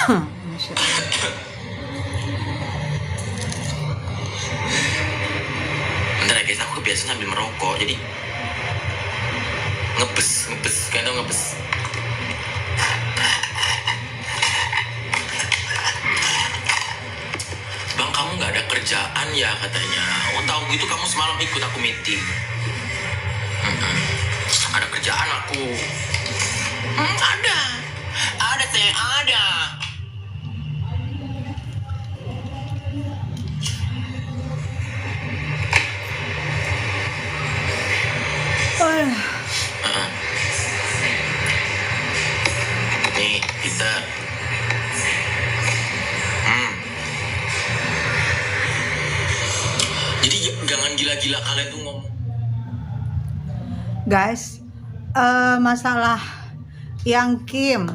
Masya Allah. Bentar ya guys, aku biasa ngambil merokok, jadi ngebes, kayak ngebes. Bang, kamu nggak ada kerjaan ya katanya. Oh tahu gitu, kamu semalam ikut aku meeting. Ada kerjaan aku. Ada saya ada. Nih kita. Jadi jangan gila-gila kalian tuh ngomong. Guys, masalah yang Kim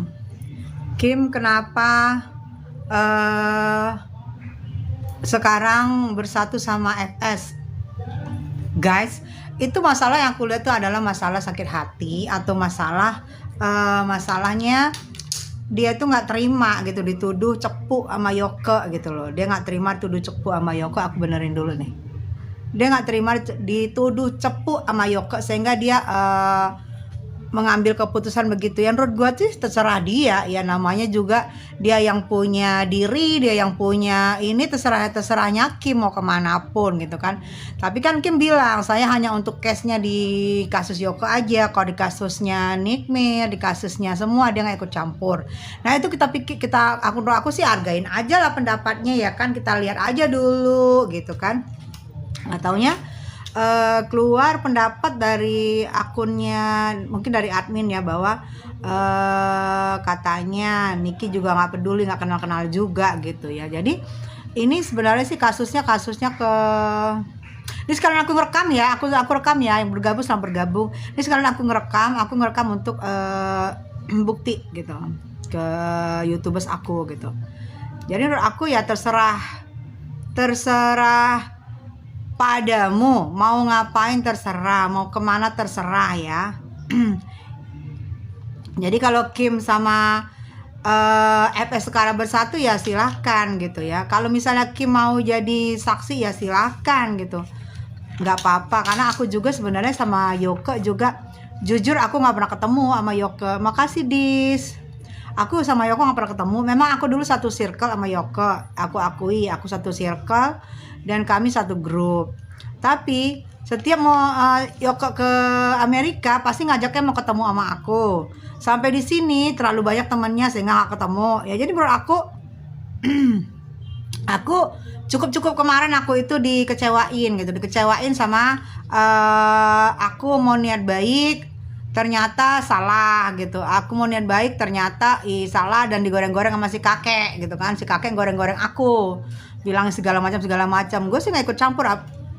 kenapa sekarang bersatu sama FS, guys, itu masalah yang aku lihat tuh adalah masalah sakit hati atau masalahnya dia tuh nggak terima gitu dituduh cepu sama Yoko gitu loh. Dia nggak terima tuduh cepu sama Yoko. Aku benerin dulu nih, dia nggak terima dituduh cepu sama Yoko sehingga dia mengambil keputusan begitu. Yang menurut gue sih terserah dia ya, namanya juga dia yang punya diri, dia yang punya ini, terserahnya Kim mau kemanapun gitu kan. Tapi kan Kim bilang saya hanya untuk case-nya di kasus Yoko aja, kalau di kasusnya Nikmir, di kasusnya semua dia nggak ikut campur. Nah itu aku sih hargain aja lah pendapatnya ya kan, kita lihat aja dulu gitu kan. Nggak taunya keluar pendapat dari akunnya, mungkin dari admin ya, bahwa katanya Niki juga nggak peduli, nggak kenal juga gitu ya. Jadi ini sebenarnya sih kasusnya ke ini sekarang aku ngerekam ya, aku rekam ya, yang bergabung sama bergabung. Ini sekarang aku ngerekam untuk bukti gitu ke YouTubers aku gitu. Jadi menurut aku ya terserah padamu, mau ngapain terserah, mau kemana terserah ya. Jadi kalau Kim sama FS sekarang bersatu ya silahkan gitu ya. Kalau misalnya Kim mau jadi saksi ya silahkan gitu, nggak apa-apa. Karena aku juga sebenarnya sama Yoko juga, jujur aku nggak pernah ketemu sama Yoko. Makasih Dis, aku sama Yoko nggak pernah ketemu. Memang aku dulu satu circle sama Yoko, aku akui aku satu circle dan kami satu grup. Tapi setiap mau Yoko ke Amerika pasti ngajaknya mau ketemu sama aku. Sampai di sini terlalu banyak temannya sehingga nggak ketemu. Ya jadi menurut aku cukup kemarin aku itu dikecewain sama aku mau niat baik ternyata salah gitu. Aku mau niat baik ternyata salah dan digoreng-goreng sama si kakek gitu kan. Si kakek goreng-goreng aku, bilang segala macam. Gue sih nggak ikut campur.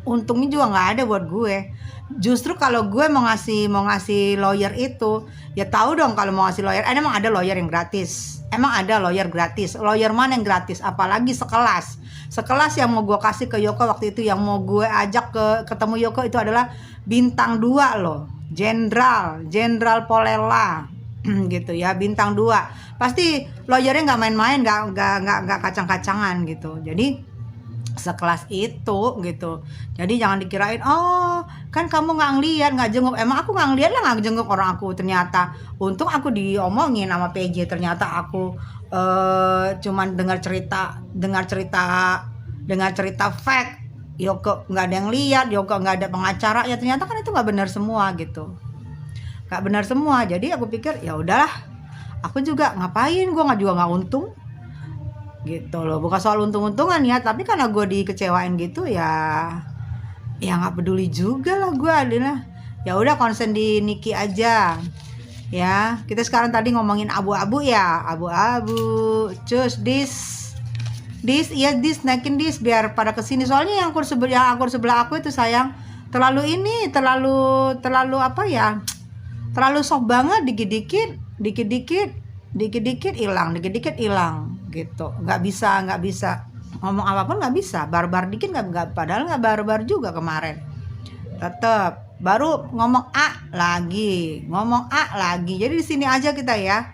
Untungnya juga nggak ada buat gue. Justru kalau gue mau ngasih lawyer itu, ya tahu dong kalau mau ngasih lawyer. Emang ada lawyer yang gratis? Emang ada lawyer gratis? Lawyer mana yang gratis? Apalagi sekelas yang mau gue kasih ke Yoko waktu itu, yang mau gue ajak ketemu Yoko itu adalah bintang 2 loh, Jenderal Polela gitu ya, bintang 2. Pasti lawyernya nggak main-main, nggak kacang-kacangan gitu. Jadi sekelas itu gitu. Jadi jangan dikirain oh kan kamu nggak ngeliat, nggak jenguk. Emang aku nggak ngeliat lah, nggak jenguk orang aku. Ternyata untung aku diomongin sama PJ. Ternyata aku cuman dengar cerita fake. Yoko nggak ada yang lihat, Yoko nggak ada pengacara. Ya ternyata kan itu nggak benar semua gitu, nggak benar semua. Jadi aku pikir ya udahlah, aku juga ngapain, gue nggak untung gitu loh. Bukan soal untung-untungan ya, tapi karena gue dikecewain gitu ya nggak peduli juga lah gue adalah. Ya udah konsen di Niki aja ya. Kita sekarang tadi ngomongin abu-abu ya, abu-abu cus dis naikin dis biar pada kesini. Soalnya yang akur sebelah aku itu sayang terlalu apa ya, terlalu sok banget, dikit-dikit hilang gitu. Nggak bisa ngomong apapun, nggak bisa. Barbar dikit nggak, padahal nggak barbar juga kemarin. Tetap baru ngomong A lagi. Jadi di sini aja kita ya,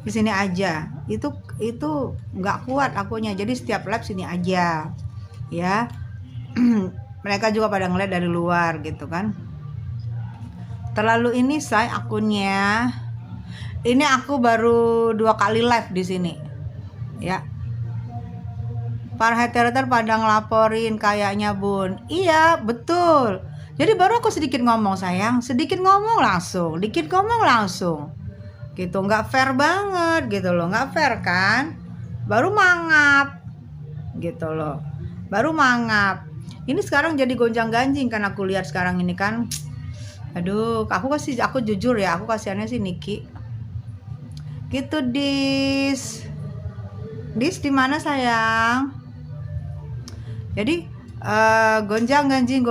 di sini aja itu nggak kuat akunya, jadi setiap live sini aja ya. Mereka juga pada ngeliat dari luar gitu kan. Terlalu ini say akunnya. Ini aku baru 2 kali live di sini ya. Para hater pada ngelaporin kayaknya bun. Iya betul. Jadi baru aku sedikit ngomong sayang, sedikit ngomong langsung, dikit ngomong langsung gitu. Nggak fair banget gitu loh, nggak fair kan. Baru mangap gitu loh, baru mangap. Ini sekarang jadi gonjang ganjing kan aku lihat sekarang ini kan. Aduh, aku jujur ya, aku kasihannya sih Niki gitu. Dis di mana sayang? Jadi gonjang ganjing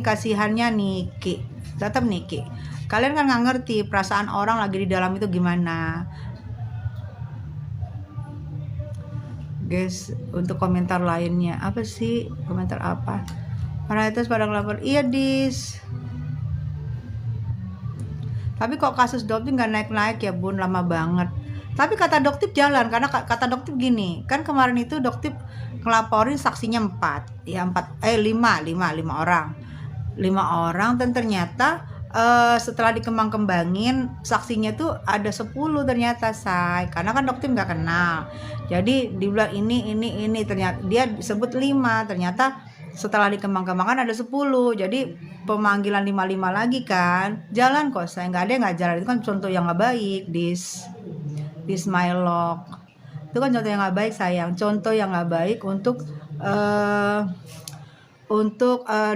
kasihannya Niki, tetap Niki. Kalian kan nggak ngerti perasaan orang lagi di dalam itu gimana. Guys, untuk komentar lainnya apa sih? Komentar apa? Para haters pada ngelapor. Iya Dis. Tapi kok kasus Doktip nggak naik-naik ya bun, lama banget. Tapi kata Doktip jalan, karena kata Doktip gini, kan kemarin itu Doktip ngelaporin saksinya 5 orang. 5 orang dan ternyata setelah dikembang-kembangin saksinya tuh ada 10 ternyata say. Karena kan Doktip nggak kenal. Jadi dibilang ini ternyata dia disebut 5, ternyata setelah dikembang-kembangkan ada 10. Jadi pemanggilan 55 lagi kan. Jalan kok saya, nggak ada yang nggak jalan. Itu kan contoh yang nggak baik di Smilog. Itu kan contoh yang nggak baik sayang. Contoh yang nggak baik untuk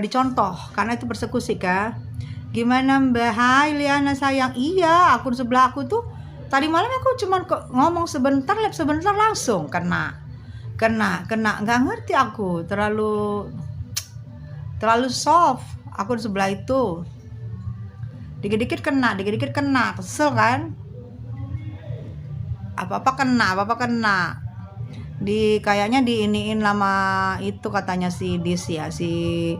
dicontoh, karena itu persekusi kan. Gimana Mbak? Hai Liana sayang. Iya, akun sebelah aku tuh tadi malam aku cuman ngomong sebentar, live sebentar langsung kena. Nggak ngerti aku, terlalu soft akun sebelah itu. Dikit-dikit kena, kesel kan? Apa-apa kena. Kayaknya diiniin lama itu katanya si Dis ya, si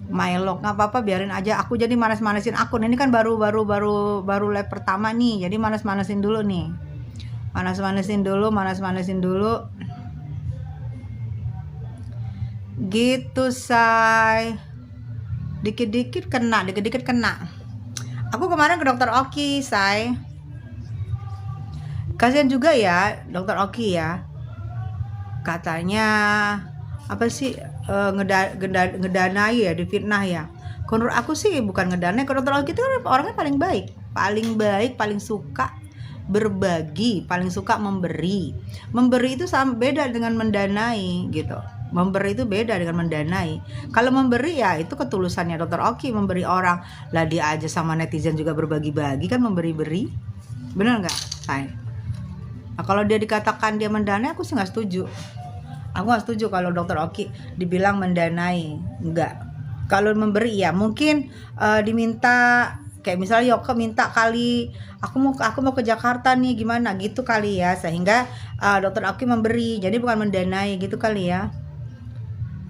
Mylog. Nggak apa-apa, biarin aja. Aku jadi manas-manasin akun. Ini kan baru live pertama nih. Jadi manas-manasin dulu nih. Manas-manasin dulu. Gitu say. Dikit-dikit kena. Aku kemarin ke dokter Oki say. Kasihan juga ya dokter Oki ya. Katanya apa sih, ngedanai ya, difitnah ya. Menurut aku sih bukan ngedanai. Kalau dokter Oki itu kan orangnya paling baik, paling suka berbagi, paling suka memberi itu beda dengan mendanai gitu. Memberi itu beda dengan mendanai. Kalau memberi ya itu ketulusannya dokter Oki, memberi orang. Lah dia aja sama netizen juga berbagi-bagi kan, memberi-beri. Bener nggak say? Nah, kalau dia dikatakan dia mendanai, aku sih nggak setuju. Aku nggak setuju kalau dokter Oki dibilang mendanai. Enggak. Kalau memberi ya mungkin diminta, kayak misalnya Yoko minta kali, aku mau ke Jakarta nih, gimana gitu kali ya, sehingga dokter Oki memberi. Jadi bukan mendanai gitu kali ya.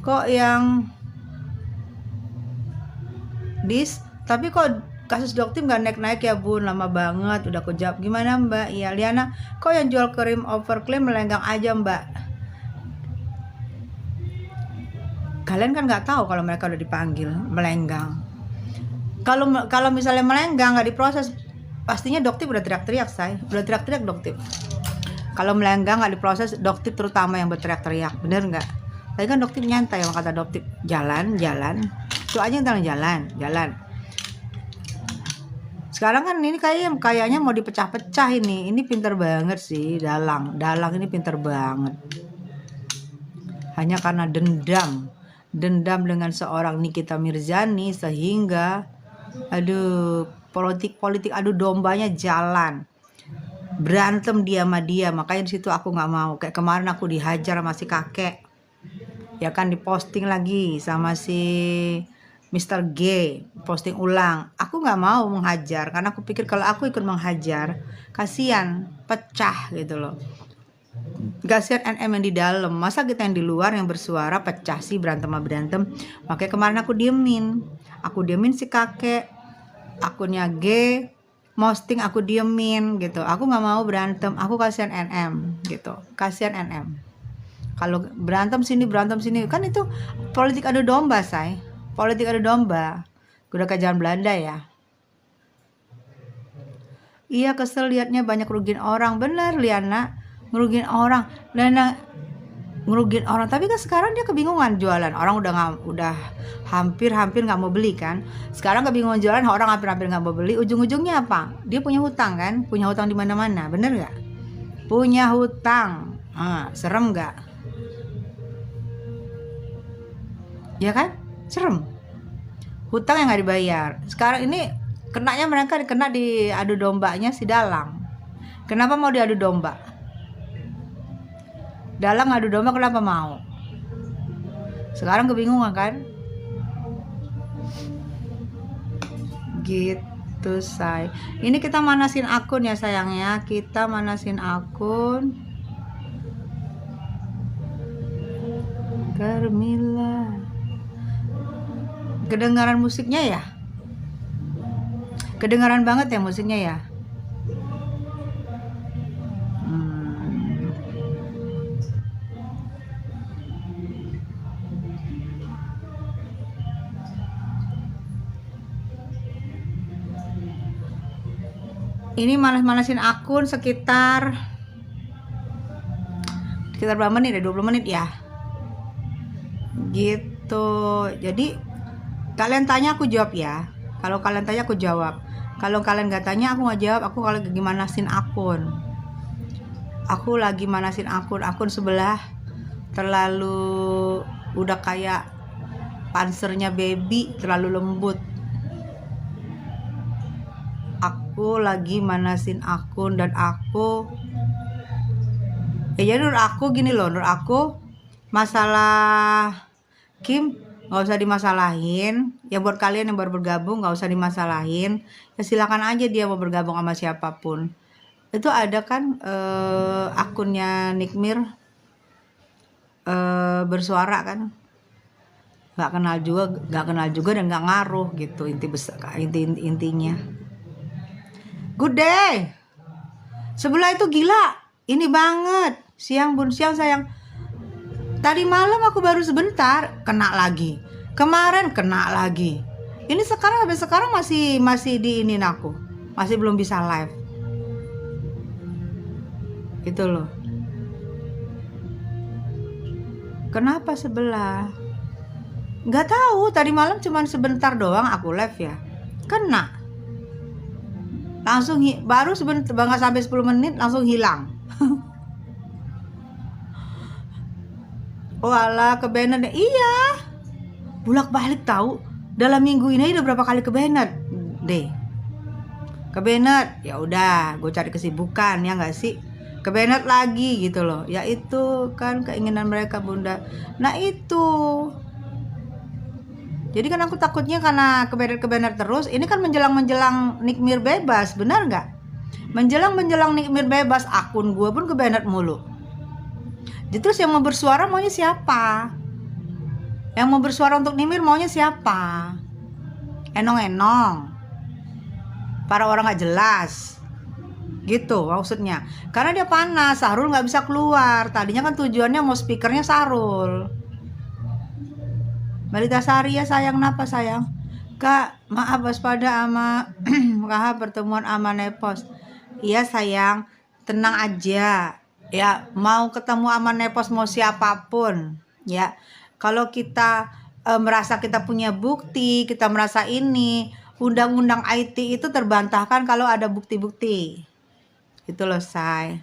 Kok yang Dis, tapi kok kasus Doktip nggak naik-naik ya bun, lama banget. Udah aku jawab. Gimana Mbak? Iya Liana, kok yang jual krim overclaim melenggang aja Mbak? Kalian kan nggak tahu kalau mereka udah dipanggil melenggang. Kalau misalnya melenggang nggak diproses, pastinya Doktip udah teriak-teriak say. Udah teriak-teriak Doktip. Kalau melenggang nggak diproses, Doktip terutama yang berteriak-teriak. Bener nggak? Tadi kan Doktip nyantai, yang kata Doktip jalan. Itu aja yang jalan. Sekarang kan ini kayaknya mau dipecah-pecah ini. Ini pinter banget sih Dalang ini pinter banget. Hanya karena dendam dengan seorang Nikita Mirzani sehingga politik adu dombanya jalan. Berantem dia sama dia, makanya di situ aku nggak mau. Kayak kemarin aku dihajar sama si kakek. Ya kan, diposting lagi sama si Mr. G, posting ulang. Aku nggak mau menghajar karena aku pikir kalau aku ikut menghajar kasihan, pecah gitu loh. Kasihan NM yang di dalam, masa kita yang di luar yang bersuara pecah sih, berantem. Makanya kemarin aku diemin si kakek, akunnya G, posting aku diemin gitu. Aku nggak mau berantem, aku kasihan NM gitu, kasihan NM. Kalau berantem sini kan itu politik adu domba, say. Politik adu domba. Udah ke zaman Belanda ya. Iya, kesel liatnya banyak ngerugiin orang. Bener Liana, ngerugiin orang. Liana ngerugiin orang, tapi kan sekarang dia kebingungan jualan. Orang udah hampir nggak mau beli kan. Sekarang kebingungan jualan, orang hampir nggak mau beli. Ujung-ujungnya apa? Dia punya hutang kan? Punya hutang di mana-mana, bener nggak? Punya hutang, serem nggak? Ya kan? Serem. Hutang yang nggak dibayar. Sekarang ini kenanya mereka kena di adu dombanya si Dalang. Kenapa mau diadu domba? Dalang adu domba kenapa mau? Sekarang kebingungan kan? Gitu, say. Ini kita manasin akun ya sayangnya. Kita manasin akun. Carmilla. Kedengaran musiknya ya? Kedengaran banget ya musiknya ya? Ini manasin akun sekitar berapa menit ya? 20 menit ya? Gitu. Jadi kalian tanya aku jawab ya. Kalau kalian tanya aku jawab. Kalau kalian gak tanya aku gak jawab. Aku kalau lagi manasin akun. Aku lagi manasin akun sebelah terlalu udah kayak pansernya baby, terlalu lembut. Aku lagi manasin akun dan aku jadi menurut aku gini loh, menurut aku masalah Kim nggak usah dimasalahin. Ya buat kalian yang baru bergabung nggak usah dimasalahin. Ya silakan aja dia mau bergabung sama siapapun. Itu ada kan akunnya Nikmir bersuara kan, nggak kenal juga dan nggak ngaruh gitu intinya. Good day. Sebelah itu gila. Ini banget. Siang sayang. Tadi malam aku baru sebentar kena lagi. Kemarin kena lagi. Ini sampai sekarang masih diinin aku. Masih belum bisa live. Gitu loh. Kenapa sebelah? Nggak tahu. Tadi malam cuman sebentar doang aku live ya. Kena. Langsung baru sebentar, nggak sampai 10 menit langsung hilang. Oh alah, ke Bennett. Iya, bulak balik tahu. Dalam minggu ini udah berapa kali ke Bennett deh. Ke Bennett, ya udah gue cari kesibukan ya nggak sih. Ke Bennett lagi gitu loh. Ya itu kan keinginan mereka bunda. Nah itu, jadi kan aku takutnya karena ke Bennett terus. Ini kan menjelang Nikmir bebas, benar nggak? Menjelang Nikmir bebas, akun gue pun ke Bennett mulu. Jadi terus yang mau bersuara maunya siapa? Yang mau bersuara untuk Nikmir maunya siapa? Enong. Para orang nggak jelas. Gitu maksudnya. Karena dia panas, Sahrul nggak bisa keluar. Tadinya kan tujuannya mau speakernya Sahrul. Balita Sari ya sayang, napa sayang? Kak, maaf waspada ama KH pertemuan ama Nepos. Iya sayang, tenang aja. Ya, mau ketemu ama Nepos mau siapapun, ya. Kalau kita merasa kita punya bukti, kita merasa ini, undang-undang IT itu terbantahkan kalau ada bukti-bukti. Itu loh, say.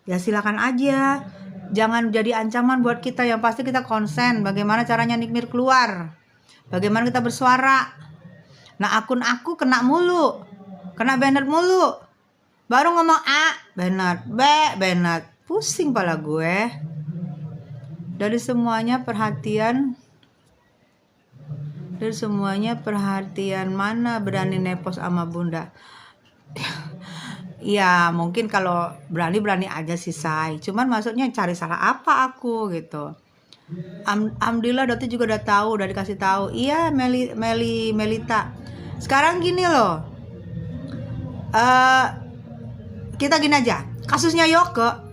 Ya silakan aja. Jangan jadi ancaman buat kita, yang pasti kita konsen bagaimana caranya Nikmir keluar. Bagaimana kita bersuara. Nah, akun aku kena mulu. Kena Bennett mulu. Baru ngomong A, Bennett, B, Bennett. Pusing pala gue. Dari semuanya perhatian mana berani nepos sama bunda. Ya mungkin kalau berani aja sih say. Cuman maksudnya cari salah apa aku gitu. Alhamdulillah Doti juga udah tahu, udah dikasih tahu. Iya Melita. Sekarang gini loh. Kita gini aja, kasusnya Yoke,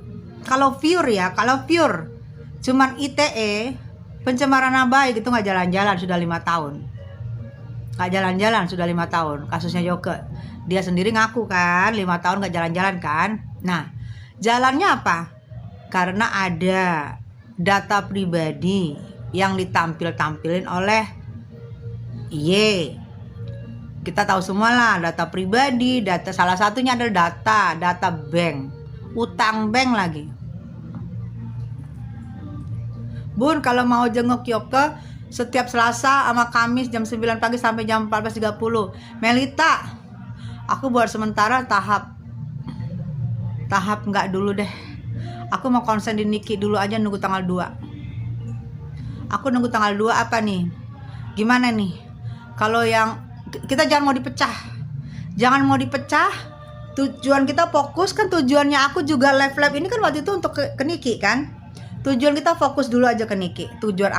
kalau pure cuman ITE, pencemaran nama baik, itu nggak jalan-jalan sudah 5 tahun. Nggak jalan-jalan sudah 5 tahun kasusnya Yoke. Dia sendiri ngaku kan 5 tahun nggak jalan-jalan kan. Nah, jalannya apa? Karena ada data pribadi yang ditampilin oleh kita tahu semua lah, data pribadi, data salah satunya adalah data bank, utang bank lagi. Bun, kalau mau jenguk Yoke setiap Selasa sama Kamis jam 9 pagi sampai jam 14.30. Melita, aku buat sementara tahap enggak dulu deh. Aku mau konsen di Niki dulu aja, nunggu tanggal 2. Aku nunggu tanggal 2 apa nih? Gimana nih? Kalau yang kita jangan mau dipecah. Tujuan kita fokus kan, tujuannya aku juga live ini kan waktu itu untuk ke Niki kan. Tujuan kita fokus dulu aja ke Niki. Tujuan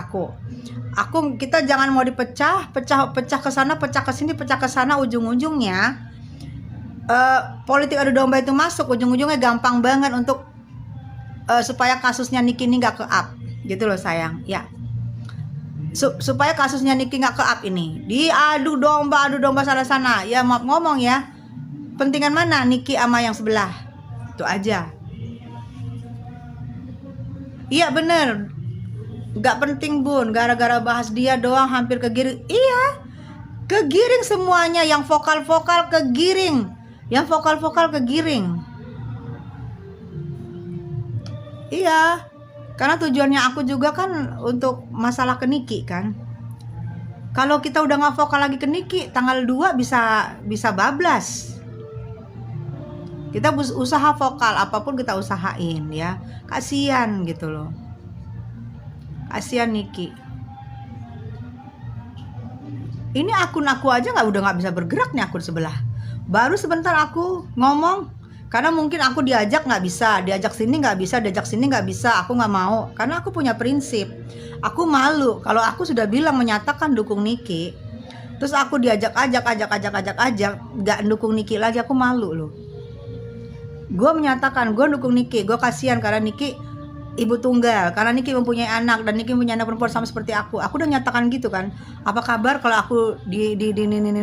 kita jangan mau pecah ke sana, pecah ke sini, pecah ke sana. Ujung-ujungnya politik adu domba itu masuk, ujung-ujungnya gampang banget untuk supaya kasusnya Niki ini nggak ke up gitu loh sayang ya. Supaya kasusnya Niki nggak ke up ini, diadu domba sana ya. Maaf ngomong ya, pentingan mana Niki sama yang sebelah, itu aja. Iya bener, nggak penting Bun, gara-gara bahas dia doang hampir kegiring. Iya, kegiring semuanya, yang vokal kegiring, iya. Karena tujuannya aku juga kan untuk masalah ke Niki kan. Kalau kita udah nggak vokal lagi ke Niki, tanggal 2 bisa bablas. Kita usaha vokal, apapun kita usahain ya. Kasian gitu loh. Kasian Niki. Ini akun aku aja udah nggak bisa bergerak nih, akun sebelah. Baru sebentar aku ngomong. Karena mungkin aku diajak nggak bisa, diajak sini nggak bisa, aku nggak mau. Karena aku punya prinsip, aku malu kalau aku sudah bilang menyatakan dukung Niki, terus aku diajak nggak dukung Niki lagi, aku malu loh. Gue menyatakan gue dukung Niki, gue kasihan karena Niki ibu tunggal, karena Niki mempunyai anak dan Niki punya anak perempuan sama seperti aku. Aku udah nyatakan gitu kan. Apa kabar kalau aku di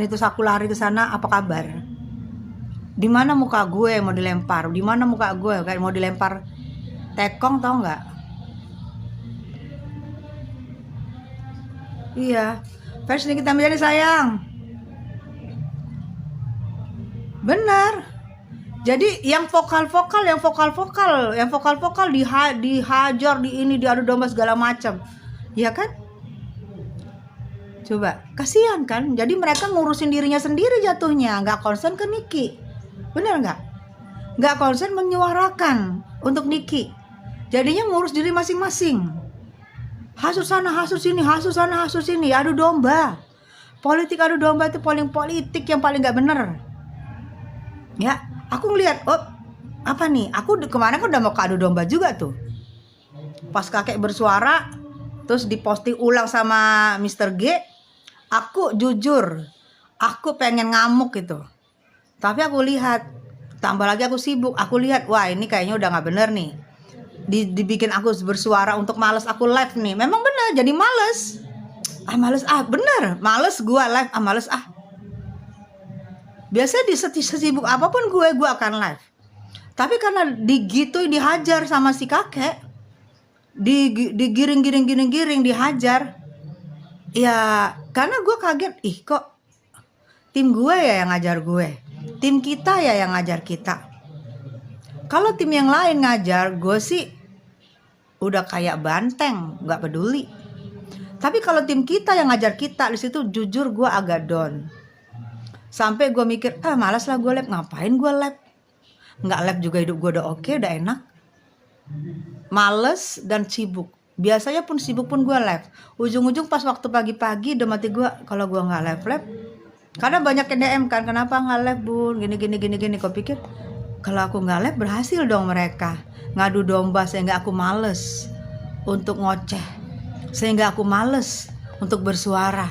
terus aku lari ke sana, apa kabar? Di mana muka gue mau dilempar? Di mana muka gue kayak mau dilempar tekong, tau nggak? Iya, versi kita menjadi sayang. Benar. Jadi yang vokal dihajar, di ini, diadu domba segala macam. Iya kan? Coba, kasihan kan? Jadi mereka ngurusin dirinya sendiri jatuhnya, nggak konsen ke Niki. Bener nggak? Nggak konsen menyuarakan untuk Niki. Jadinya ngurus diri masing-masing. Hasut sana, hasut sini, adu domba. Politik adu domba itu politik yang paling nggak bener. Ya, aku ngeliat, apa nih? Aku kemarin kan udah mau ke adu domba juga tuh. Pas kakek bersuara, terus diposting ulang sama Mr. G, aku jujur, aku pengen ngamuk gitu. Tapi aku lihat, tambah lagi aku sibuk, aku lihat, wah ini kayaknya udah gak bener nih. Dibikin aku bersuara untuk males aku live nih. Memang bener, jadi males. Bener, males gue live, males. Biasanya sesibuk apapun gue akan live. Tapi karena dihajar sama si kakek, digiring, dihajar. Ya, karena gue kaget, kok tim gue ya yang ngajar gue. Tim kita ya yang ngajar kita. Kalau tim yang lain ngajar, gue sih udah kayak banteng, nggak peduli. Tapi kalau tim kita yang ngajar kita, di situ jujur gue agak down. Sampai gue mikir, malas lah gue live, ngapain gue live? Nggak live juga hidup gue udah oke, udah enak. Males dan sibuk. Biasanya pun sibuk pun gue live. Ujung-ujung pas waktu pagi-pagi udah mati gue kalau gue nggak live. Karena banyak yang DM kan, kenapa nggak live Bun? Gini. Kau pikir kalau aku nggak live berhasil dong mereka ngadu domba, sehingga aku males untuk ngoceh, sehingga aku males untuk bersuara,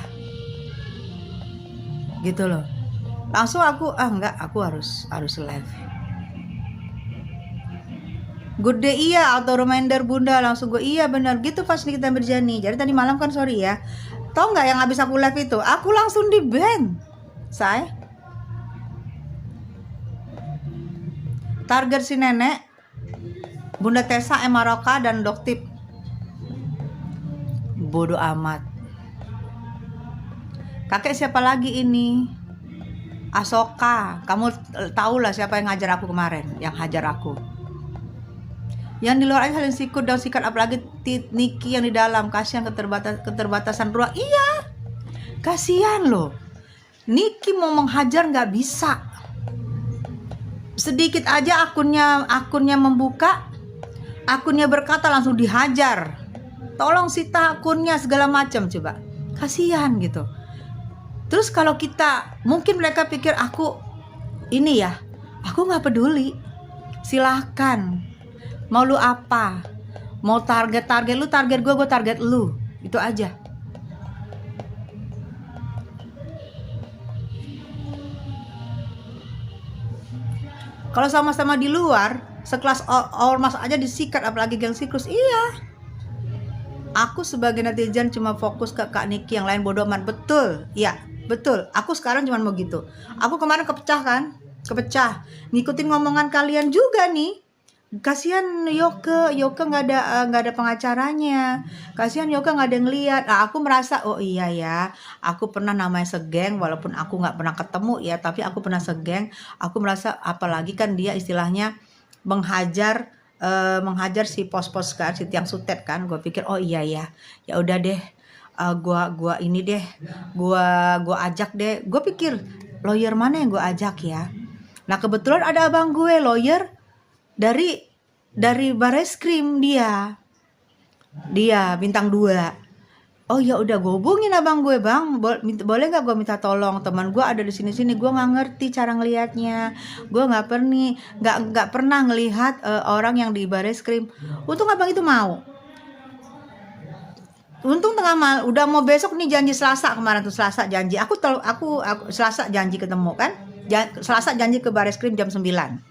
gitu loh. Langsung aku enggak, aku harus live. Good day, iya, auto reminder bunda. Langsung gue, iya benar gitu pas kita berjani. Jadi tadi malam kan, sorry ya, tau nggak yang habis aku live itu, aku langsung di ban, say. Target si nenek, Bunda Tessa, Emaroka, dan Doktip. Bodoh amat. Kakek siapa lagi ini? Asoka. Kamu tahu lah siapa yang ngajar aku kemarin, yang hajar aku. Yang di luar aja saling sikut dan sikat, apalagi Niki yang di dalam. Kasihan keterbatasan ruang. Iya, kasihan loh. Niki mau menghajar nggak bisa. Sedikit aja akunnya membuka, akunnya berkata langsung dihajar. Tolong sita akunnya segala macam, coba. Kasihan gitu. Terus kalau kita, mungkin mereka pikir aku ini ya, aku nggak peduli. Silahkan. Mau lu apa? Mau target lu, target gue target lu. Itu aja. Kalau sama-sama di luar, sekelas ormas aja disikat, apalagi geng siklus. Iya. Aku sebagai netizen cuma fokus ke Kak Niki, yang lain bodoh amat. Betul. Iya, betul. Aku sekarang cuma mau gitu. Aku kemarin kepecah. Ngikutin ngomongan kalian juga nih. Kasihan Yoke nggak ada pengacaranya. Kasihan Yoke nggak ada yang ngeliat. Aku merasa, oh iya ya, aku pernah namanya segeng, walaupun aku nggak pernah ketemu ya, tapi aku pernah segeng. Aku merasa, apalagi kan dia istilahnya menghajar si pos-pos kan, si tiang sutet kan. Gue pikir, oh iya ya, ya udah deh, gua ini deh, gua ajak deh. Gue pikir lawyer mana yang gue ajak ya. Nah kebetulan ada abang gue lawyer dari Bareskrim, dia bintang 2. Oh ya udah, gue hubungin abang gue, bang, boleh nggak gue minta tolong, teman gue ada di sini, gue nggak ngerti cara ngelihatnya, gue nggak pernah ngelihat orang yang di Bareskrim. Untung abang itu mau. Untung tengah malam, udah mau besok nih, janji Selasa kemarin tuh, Selasa janji aku Selasa janji ketemu kan, Selasa janji ke Bareskrim jam 9.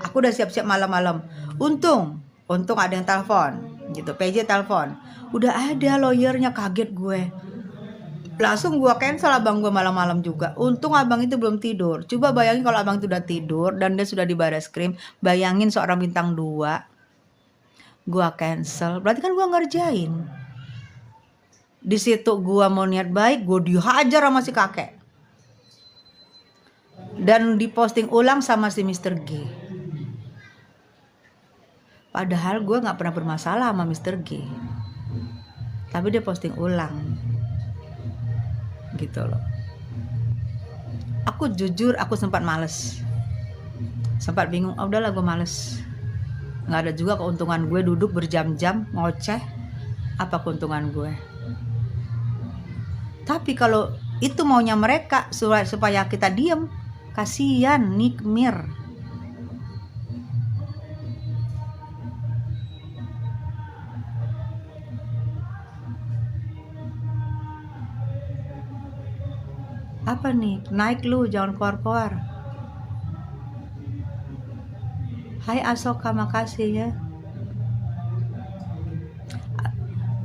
Aku udah siap-siap malam-malam. Untung ada yang telepon gitu, PJ telepon. Udah ada lawyernya, kaget gue. Langsung gue cancel abang gue malam-malam juga. Untung abang itu belum tidur. Coba bayangin kalau abang itu udah tidur dan dia sudah di Bareskrim. Bayangin seorang bintang 2. Gue cancel. Berarti kan gue ngerjain. Di situ gue mau niat baik, gue dihajar sama si kakek. Dan diposting ulang sama si Mr. G. Padahal gue gak pernah bermasalah sama Mr. G, tapi dia posting ulang gitu loh. Aku jujur, aku sempat males, sempat bingung. Oh udahlah, gue males. Gak ada juga keuntungan gue duduk berjam-jam ngoceh. Apa keuntungan gue? Tapi kalau itu maunya mereka supaya kita diem, kasihan Nikmir. Apa nih? Naik lu, jangan keluar-keluar. Hai Asoka, makasih ya.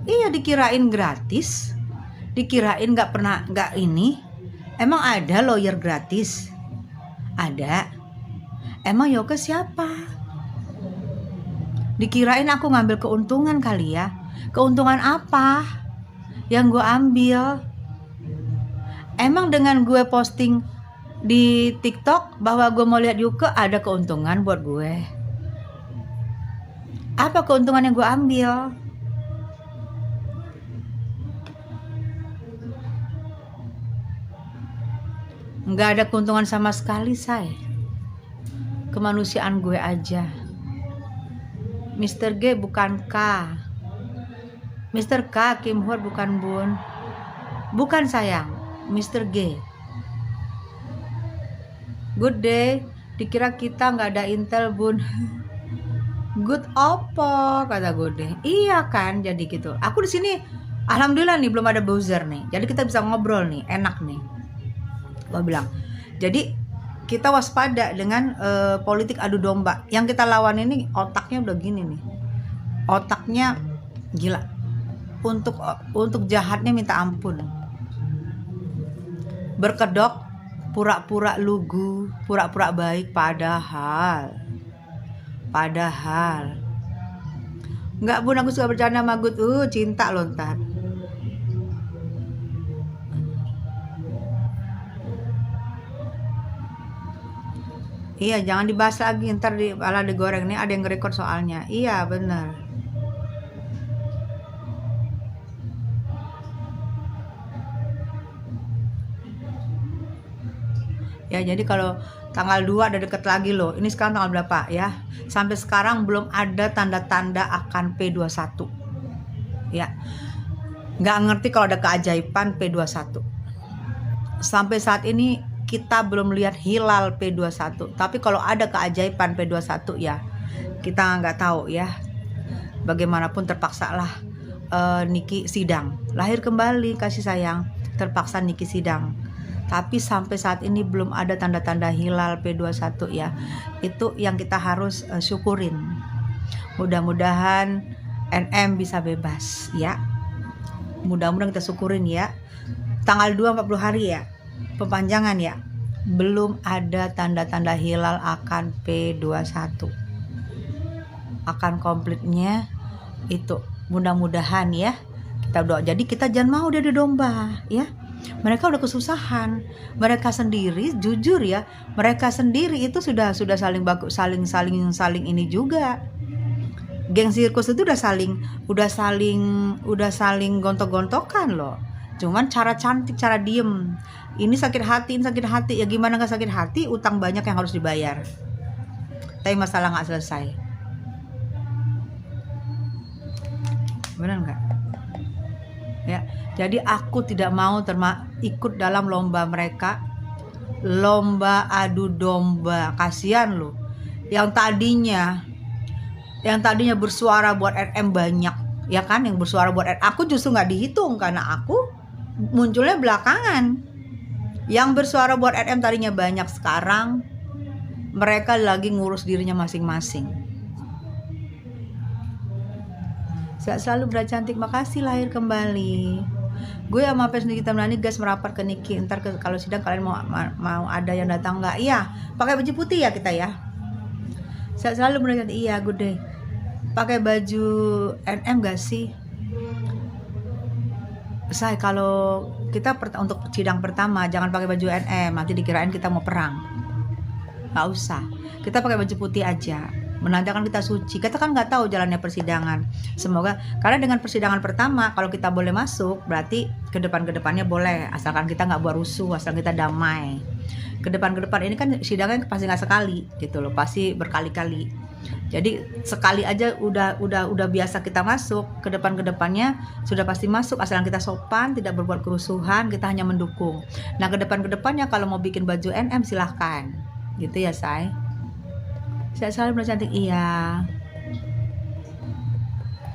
Iya, dikirain gratis. Dikirain nggak ini. Emang ada lawyer gratis? Ada. Emang Yoke siapa? Dikirain aku ngambil keuntungan kali ya. Keuntungan apa yang gue ambil? Emang dengan gue posting di TikTok bahwa gue mau lihat Yoke ada keuntungan buat gue? Apa keuntungan yang gue ambil? Nggak ada keuntungan sama sekali, say. Kemanusiaan gue aja. Mr. G bukan K. Mr. K, Kim Hur bukan Bun. Bukan sayang, Mr. G. Good day. Dikira kita nggak ada intel, Bun. Good opo, kata Good day. Iya kan, jadi gitu. Aku di sini alhamdulillah nih belum ada buzzer nih. Jadi kita bisa ngobrol nih, enak nih. Gue bilang, Jadi kita waspada dengan politik adu domba. Yang kita lawan ini otaknya udah gini nih. Otaknya gila. Untuk jahatnya minta ampun. Berkedok, pura-pura lugu, pura-pura baik, padahal enggak Bun, aku suka bercanda sama Gut. Cinta loh ntar. Iya, jangan dibahas lagi, ntar malah digoreng. Nih ada yang nge-record soalnya. Iya bener. Ya, jadi kalau tanggal 2 ada deket lagi loh. Ini sekarang tanggal berapa ya? Sampai sekarang belum ada tanda-tanda akan P21. Ya. Nggak ngerti kalau ada keajaiban P21. Sampai saat ini kita belum lihat hilal P21. Tapi kalau ada keajaiban P21 ya, kita nggak tahu ya. Bagaimanapun terpaksalah Niki sidang. Lahir kembali kasih sayang. Terpaksa Niki sidang. Tapi sampai saat ini belum ada tanda-tanda hilal P21 ya. Itu yang kita harus syukurin. Mudah-mudahan NM bisa bebas ya. Mudah-mudahan kita syukurin ya. Tanggal 2 40 hari ya. Perpanjangan ya. Belum ada tanda-tanda hilal akan P21. Akan komplitnya itu. Mudah-mudahan ya. Kita doa. Jadi kita jangan mau dia domba ya. Mereka udah kesusahan, mereka sendiri jujur ya, mereka sendiri itu sudah saling bagus, saling ini juga. Geng sirkus itu udah saling gontok-gontokan loh. Cuman cara cantik, cara diem. Ini sakit hati, ya gimana nggak sakit hati? Utang banyak yang harus dibayar. Tapi masalah nggak selesai. Benar nggak? Ya. Jadi aku tidak mau ikut dalam lomba mereka. Lomba adu domba. Kasihan loh. Yang tadinya bersuara buat RM banyak. Ya kan, yang bersuara buat RM. Aku justru gak dihitung karena aku munculnya belakangan. Yang bersuara buat RM tadinya banyak, sekarang mereka lagi ngurus dirinya masing-masing. Sehat selalu Bra Cantik. Makasih lahir kembali. Gue sama Pes Nikita Melani gas merapat ke Niki. Ntar kalau sidang kalian mau ada yang datang nggak? Iya, pakai baju putih ya kita ya. Saya selalu mereka iya gue deh. Pakai baju NM gak sih? Saya kalau kita untuk sidang pertama jangan pakai baju NM, nanti dikirain kita mau perang. Nggak usah. Kita pakai baju putih aja. Menandakan kita suci. Kita kan nggak tahu jalannya persidangan. Semoga karena dengan persidangan pertama kalau kita boleh masuk berarti kedepannya boleh, asalkan kita nggak buat rusuh, asal kita damai. Kedepan ini kan sidangnya pasti nggak sekali gitu loh, pasti berkali-kali. Jadi sekali aja udah biasa kita masuk. Kedepannya sudah pasti masuk, asalkan kita sopan, tidak berbuat kerusuhan, kita hanya mendukung. Nah kedepannya kalau mau bikin baju NM silahkan gitu ya say. Saya selalu cantik iya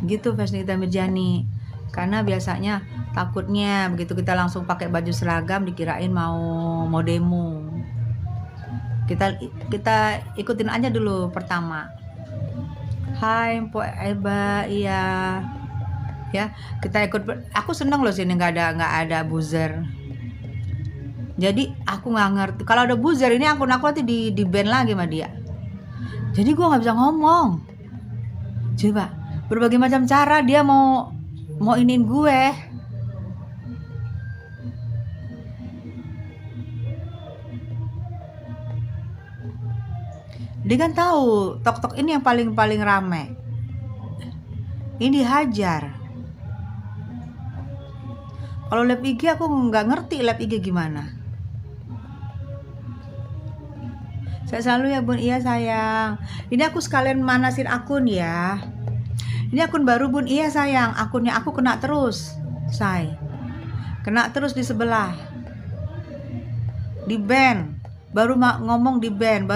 gitu Fesnita Mirjani, karena biasanya takutnya begitu kita langsung pakai baju seragam dikirain mau demo. Kita ikutin aja dulu pertama. Hai Mpok Eba, iya ya kita ikut. Aku seneng loh sini nggak ada buzzer. Jadi aku nggak ngerti kalau ada buzzer ini akun aku nanti di ban lagi sama dia. Jadi gue nggak bisa ngomong. Coba berbagai macam cara dia mau iniin gue. Dia kan tahu tok ini yang paling rame. Ini dihajar. Kalau live IG aku nggak ngerti live IG gimana. Saya selalu ya Bun, iya sayang. Ini aku sekalian manasin akun ya. Ini akun baru Bun, iya sayang. Akunnya aku kena terus, say. Kena terus di sebelah. Di ban. Baru ngomong di ban.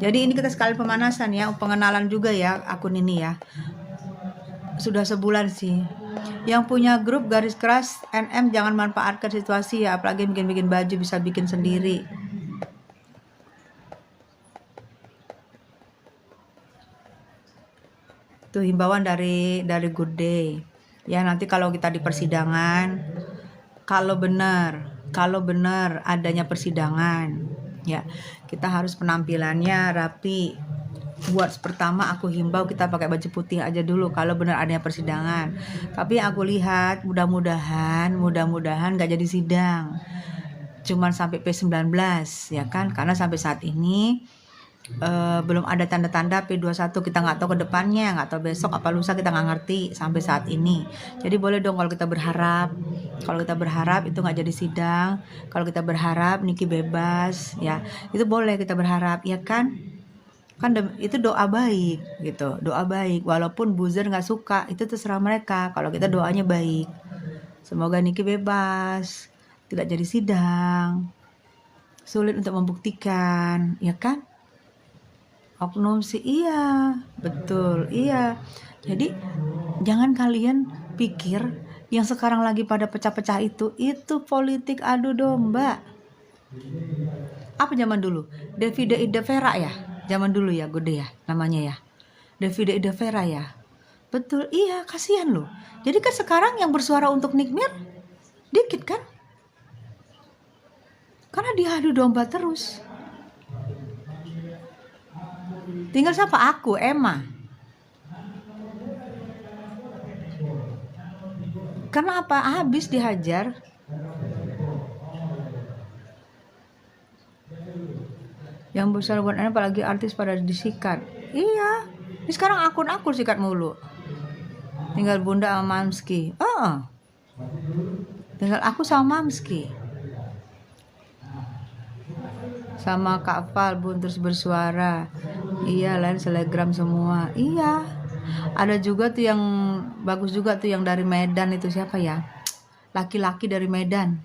Jadi ini kita sekalian pemanasan ya, pengenalan juga ya akun ini ya. Sudah sebulan sih. Yang punya grup garis keras NM jangan manfaatkan situasi ya, apalagi bikin baju, bisa bikin sendiri. Itu himbauan dari Good Day. Ya, nanti kalau kita di persidangan, kalau benar adanya persidangan, ya kita harus penampilannya rapi. Buat pertama aku himbau kita pakai baju putih aja dulu kalau benar adanya persidangan. Tapi aku lihat mudah-mudahan nggak jadi sidang, cuman sampai P19 ya kan, karena sampai saat ini belum ada tanda-tanda P21. Kita nggak tahu ke depannya, nggak tahu besok apa lusa, kita nggak ngerti sampai saat ini. Jadi boleh dong kalau kita berharap itu nggak jadi sidang, kalau kita berharap Niki bebas, ya itu boleh kita berharap, ya kan itu doa baik gitu, doa baik. Walaupun buzzer nggak suka, itu terserah mereka. Kalau kita doanya baik, semoga Niki bebas, tidak jadi sidang, sulit untuk membuktikan, ya kan. Oknum sih iya, betul, iya. Jadi jangan kalian pikir yang sekarang lagi pada pecah-pecah itu politik adu domba. Apa zaman dulu? Davide Ida Vera ya? Zaman dulu ya, Gede ya namanya ya. Davide Ida Vera ya. Betul, iya, kasihan loh. Jadi kan sekarang yang bersuara untuk Nikmir dikit kan? Karena diadu domba terus. Tinggal siapa? Aku, Emma. Karena apa? Habis dihajar. Yang besar buat apalagi artis pada disikat. Iya. Ini sekarang akun-akun sikat mulu. Tinggal Bunda sama Mamski. Tinggal aku sama Mamski. Sama Kak Val Bun terus bersuara. Iya, lain selegram semua. Iya. Ada juga tuh yang bagus juga tuh yang dari Medan itu, siapa ya? Laki-laki dari Medan.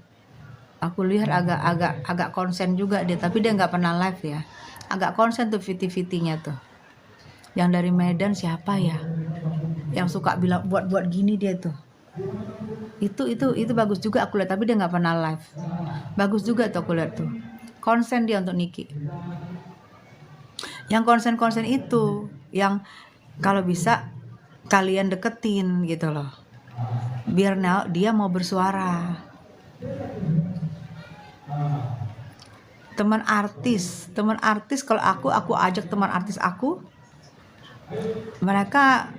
Aku lihat agak konsen juga dia, tapi dia nggak pernah live ya. Agak konsen tuh VT-VT-nya tuh. Yang dari Medan siapa ya? Yang suka bilang buat gini dia tuh. Itu bagus juga aku lihat, tapi dia nggak pernah live. Bagus juga tuh aku lihat tuh. Konsen dia untuk Niki. Yang konsen itu yang kalau bisa kalian deketin gitu loh. Biar dia mau bersuara. Teman artis kalau aku ajak teman artis aku, mereka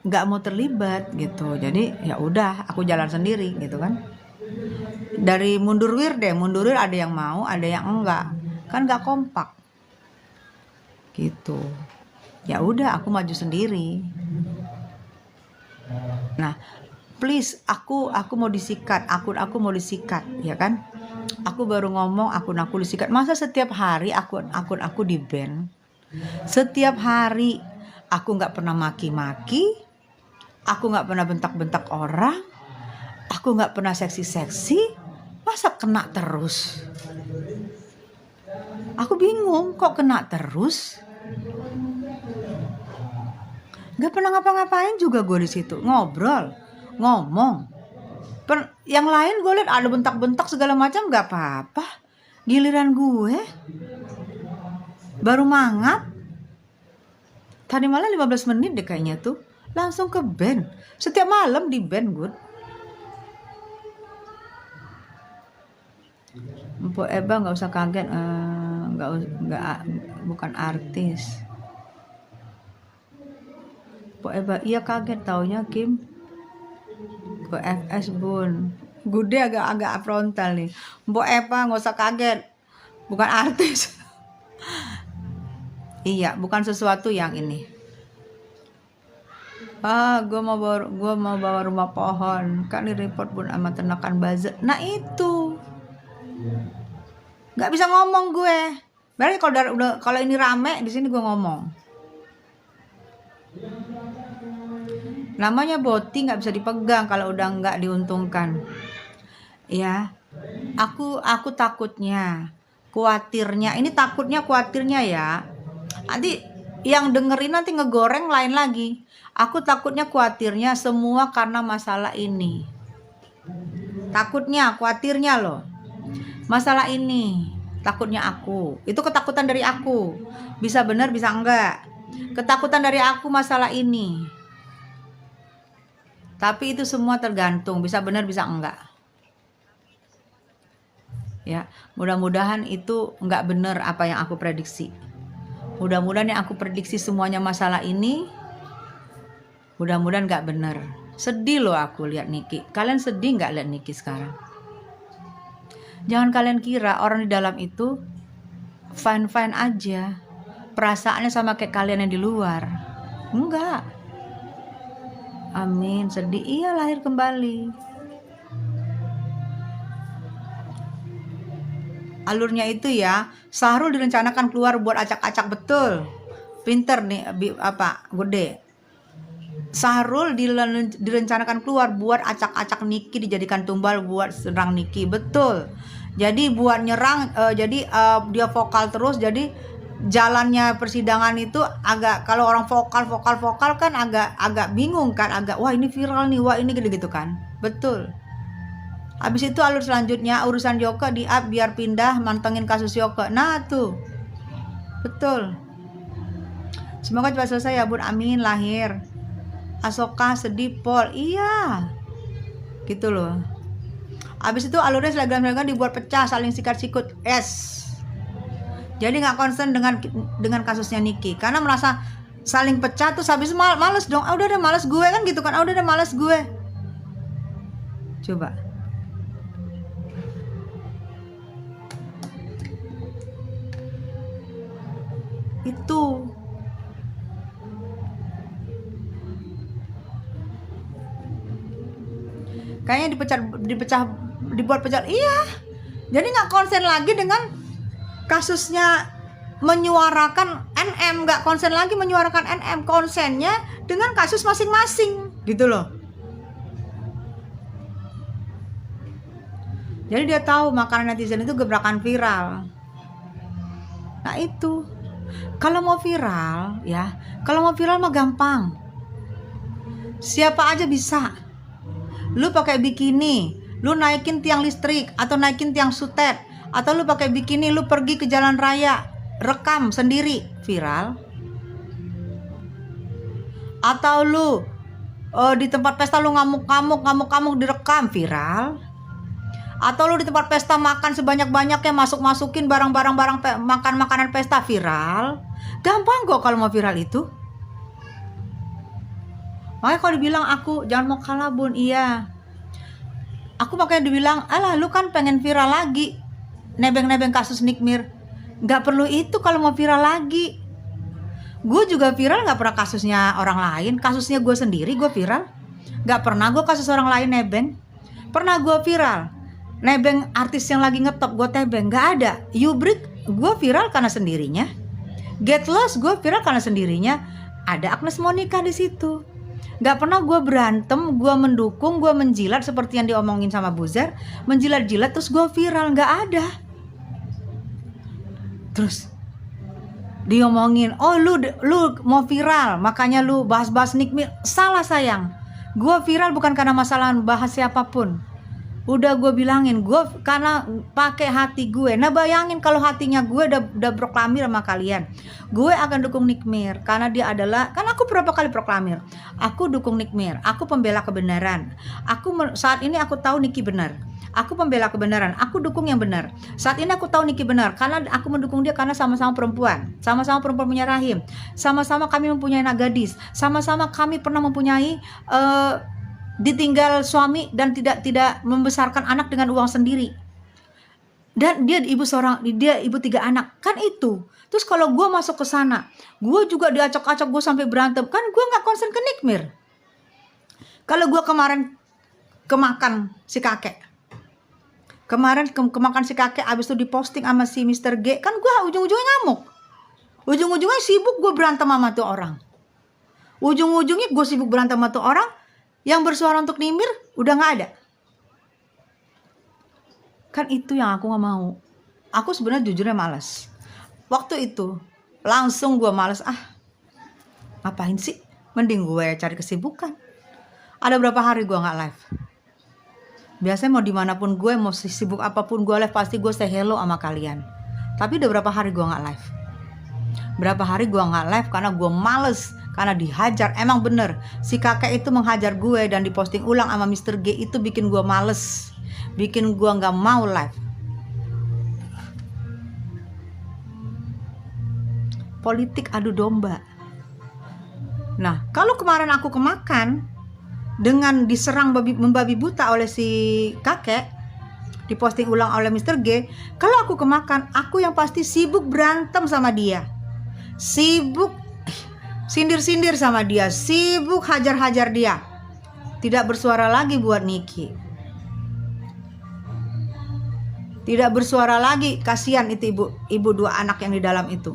nggak mau terlibat gitu. Jadi ya udah aku jalan sendiri gitu kan. Dari mundur wir ada yang mau, ada yang enggak, kan nggak kompak gitu. Ya udah aku maju sendiri. Nah please, aku mau disikat, akun aku mau disikat, ya kan? Aku baru ngomong akun aku disikat. Masa setiap hari akun aku di ban? Setiap hari aku nggak pernah maki-maki, aku nggak pernah bentak-bentak orang, aku nggak pernah seksi-seksi, masa kena terus? Aku bingung kok kena terus. Nggak pernah ngapa-ngapain juga gue di situ, ngobrol, ngomong. Yang lain gue liat ada bentak-bentak segala macam, nggak apa-apa. Giliran gue baru mangap. Tadi malam 15 menit deh kayaknya tuh langsung ke ban. Setiap malam di ban gue. Mpok Eba nggak usah kaget, bukan artis. Mpok Eba iya kaget taunya Kim ke FS Bun. Gude agak frontal nih. Mbok Eva nggak usah kaget, bukan artis. Iya, bukan sesuatu yang ini. Gue mau bawa rumah pohon, kan di report Bun sama ternakan buzzer. Nah itu, nggak bisa ngomong gue. Berarti kalau ini rame di sini gue ngomong. Namanya boti nggak bisa dipegang kalau udah nggak diuntungkan. Ya, aku takutnya, khawatirnya ya. Nanti Yang dengerin nanti ngegoreng lain lagi. Aku takutnya khawatirnya semua karena masalah ini. Takutnya, khawatirnya loh. Masalah ini, takutnya aku. Itu ketakutan dari aku. Bisa benar, bisa enggak. Ketakutan dari aku masalah ini. Tapi itu semua tergantung, bisa benar, bisa enggak. Ya, mudah-mudahan itu enggak benar apa yang aku prediksi. Mudah-mudahan yang aku prediksi semuanya masalah ini, mudah-mudahan gak bener. Sedih loh aku lihat Niki. Kalian sedih gak lihat Niki sekarang? Jangan kalian kira orang di dalam itu fine-fine aja. Perasaannya sama kayak kalian yang di luar. Enggak. Amin, sedih. Iya, lahir kembali. Alurnya itu ya, Syahrul direncanakan keluar buat acak-acak, betul. Pinter nih, gede. Syahrul direncanakan keluar buat acak-acak Niki, dijadikan tumbal buat serang Niki, betul. Jadi buat nyerang, dia vokal terus, jadi jalannya persidangan itu agak, kalau orang vokal kan agak bingung kan, agak wah ini viral nih, wah ini gitu kan, betul. Habis itu alur selanjutnya urusan Joko di up biar pindah mantengin kasus Joko. Nah tuh, betul. Semoga cepat selesai ya Bun, amin. Lahir Asoka sedih Pol, iya, gitu loh. Habis itu alurnya selagam-selagam dibuat pecah, saling sikat-sikut, jadi nggak concern dengan kasusnya Niki, karena merasa saling pecah tuh habis males dong. Udah males gue kan gitu kan, udah males gue. Coba. Itu kayaknya dibuat pecah, iya. Jadi nggak konsen lagi dengan kasusnya menyuarakan NM, nggak konsen lagi menyuarakan NM, konsennya dengan kasus masing-masing gitu loh. Jadi dia tahu makanan netizen itu gebrakan viral. Nah itu, kalau mau viral ya, kalau mau viral mah gampang, siapa aja bisa. Lu pakai bikini, lu naikin tiang listrik atau naikin tiang sutet, atau lu pakai bikini lu pergi ke jalan raya, rekam sendiri, viral. Atau lu di tempat pesta lu ngamuk-ngamuk direkam, viral. Atau lu di tempat pesta makan sebanyak-banyaknya, masukin barang-barang makanan pesta, viral. Gampang kok kalau mau viral itu. Makanya kalau dibilang aku jangan mau kalah Bun, iya. Aku makanya dibilang, alah lu kan pengen viral lagi, nebeng-nebeng kasus Nikmir. Gak perlu itu kalau mau viral lagi. Gue juga viral gak pernah kasusnya orang lain, kasusnya gue sendiri gue viral. Gak pernah gue kasus orang lain nebeng. Pernah gue viral nebeng artis yang lagi ngetop, gue tebeng, gak ada. Yubrik gue viral karena sendirinya. Get Lost gue viral karena sendirinya. Ada Agnes Monica di situ. Gak pernah gue berantem, gue mendukung, gue menjilat seperti yang diomongin sama Buzer, menjilat-jilat terus gue viral, gak ada. Terus diomongin, oh lu mau viral makanya lu bahas-bahas Nikmir. Salah sayang, gue viral bukan karena masalah bahas siapapun. Udah gue bilangin, gue karena pakai hati gue. Nah bayangin kalau hatinya gue udah proklamir sama kalian, gue akan dukung Nikmir karena dia adalah, kan aku berapa kali proklamir, aku dukung Nikmir, aku pembela kebenaran. Saat ini aku tahu Niki benar, aku pembela kebenaran, aku dukung yang benar. Saat ini aku tahu Niki benar karena aku mendukung dia karena sama-sama perempuan punya rahim, sama-sama kami mempunyai anak gadis, sama-sama kami pernah mempunyai ditinggal suami dan tidak membesarkan anak dengan uang sendiri. Dan dia ibu 3 anak, kan itu. Terus kalau gue masuk ke sana, gue juga diacok-acok, gue sampai berantem, kan gue nggak konsen ke Nikmir. Kalau gue kemarin kemakan si kakek, abis itu diposting sama si Mr. G, kan gue ujung-ujungnya ngamuk, ujung-ujungnya sibuk gue berantem sama tuh orang, yang bersuara untuk Nimir udah nggak ada. Kan itu yang aku nggak mau. Aku sebenarnya jujurnya malas. Waktu itu langsung gue malas. Ngapain sih? Mending gue cari kesibukan. Ada berapa hari gue nggak live? Biasanya mau dimanapun gue, mau sibuk apapun gue live, pasti gue say hello sama kalian. Tapi udah berapa hari gue nggak live? Berapa hari gue nggak live karena gue males, karena dihajar. Emang bener, si kakek itu menghajar gue dan diposting ulang sama Mr. G, itu bikin gue males, bikin gue nggak mau live. Politik adu domba. Nah, kalau kemarin aku kemakan dengan diserang membabi buta oleh si kakek, diposting ulang oleh Mr. G, kalau aku kemakan, aku yang pasti sibuk berantem sama dia, sibuk sindir-sindir sama dia, sibuk hajar-hajar dia, tidak bersuara lagi buat Niki, tidak bersuara lagi. Kasihan itu ibu dua anak yang di dalam itu.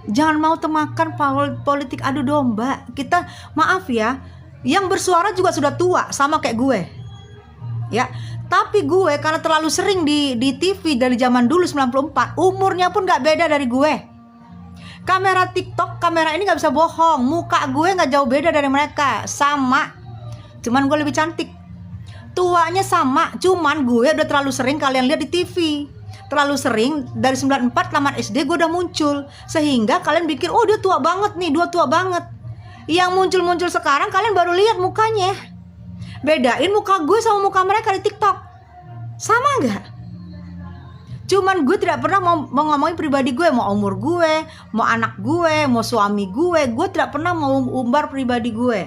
Jangan mau temakan politik adu domba. Kita, maaf ya, yang bersuara juga sudah tua, sama kayak gue, ya. Tapi gue karena terlalu sering di TV dari zaman dulu 94, umurnya pun gak beda dari gue. Kamera TikTok, kamera ini gak bisa bohong, muka gue gak jauh beda dari mereka, sama. Cuman gue lebih cantik. Tuanya sama, cuman gue udah terlalu sering kalian lihat di TV. Terlalu sering, dari 94 tamat SD gue udah muncul, sehingga kalian pikir, oh dia tua banget nih, dia tua banget. Yang muncul-muncul sekarang kalian baru lihat mukanya. Bedain muka gue sama muka mereka di TikTok, sama gak? Cuman gue tidak pernah mau ngomongin pribadi gue, mau umur gue, mau anak gue, mau suami gue tidak pernah mau umbar pribadi gue.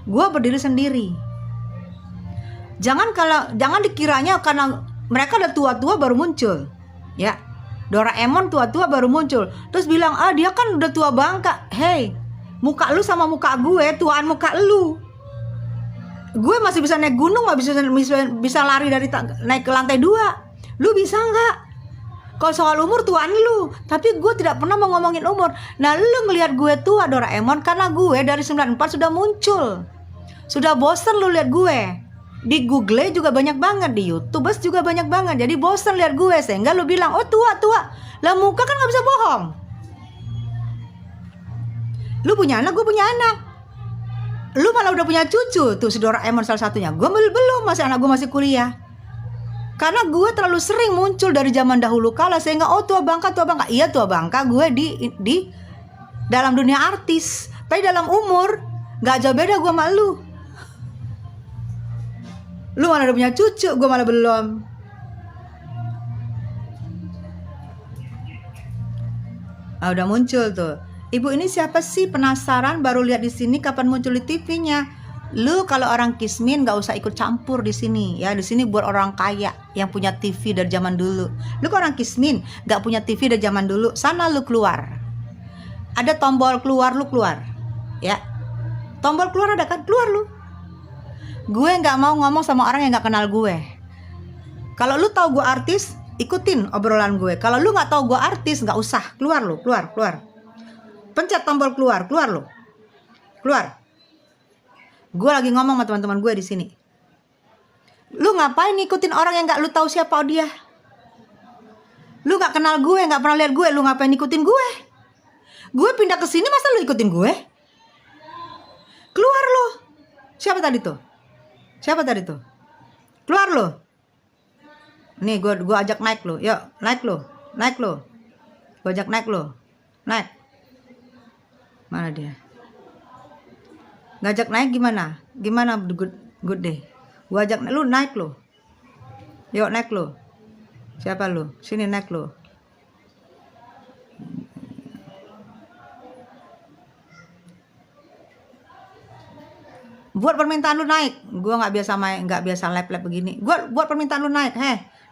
Gue berdiri sendiri. Jangan dikiranya karena mereka udah tua-tua baru muncul, ya. Doraemon tua-tua baru muncul, terus bilang, dia kan udah tua bangka. Hey, muka lu sama muka gue, tuaan muka lu. Gue masih bisa naik gunung, bisa lari dari naik ke lantai 2. Lu bisa nggak? Kalau soal umur tuaan lu, tapi gue tidak pernah mau ngomongin umur. Nah, lu ngelihat gue tua, Doraemon, karena gue dari 94 sudah muncul. Sudah bosen lu lihat gue. Di Google juga banyak banget, di YouTube juga banyak banget. Jadi bosan lihat gue, sehingga lu bilang, oh tua. Lah muka kan gak bisa bohong. Lu punya anak, gue punya anak. Lu malah udah punya cucu tuh, si Doraemon salah satunya. Gue belum, masih anak gue masih kuliah. Karena gue terlalu sering muncul dari zaman dahulu kala, sehingga oh tua bangka. Iya tua bangka gue di dalam dunia artis. Tapi dalam umur gak jauh beda gue sama lu. Lu malah udah punya cucu, gue malah belum. Udah muncul tuh. Ibu ini siapa sih? Penasaran, baru lihat di sini, kapan muncul di TV-nya. Lu kalau orang kismin gak usah ikut campur di sini, ya. Di sini buat orang kaya yang punya TV dari zaman dulu. Lu kalau orang kismin gak punya TV dari zaman dulu, sana lu keluar. Ada tombol keluar, lu keluar, ya. Tombol keluar ada kan? Keluar lu. Gue gak mau ngomong sama orang yang gak kenal gue. Kalau lu tahu gue artis, ikutin obrolan gue. Kalau lu gak tahu gue artis, gak usah. Keluar lu, keluar. Pencet tombol keluar lu. Keluar. Gue lagi ngomong sama teman-teman gue di sini. Lu ngapain ngikutin orang yang gak lu tahu siapa dia? Lu gak kenal gue, gak pernah lihat gue, lu ngapain ngikutin gue? Gue pindah ke sini, masa lu ikutin gue? Keluar lu. Siapa tadi tuh? Keluar lo. Nih gue ajak naik lo. Yuk naik lo. Gue ajak naik lo. Naik. Mana dia? Ngajak naik gimana? Good day. Gue ajak lu naik lo. Yuk naik lo. Siapa lo? Sini naik lo. Buat permintaan lu naik. Gue nggak biasa live begini. Gue buat permintaan lu naik.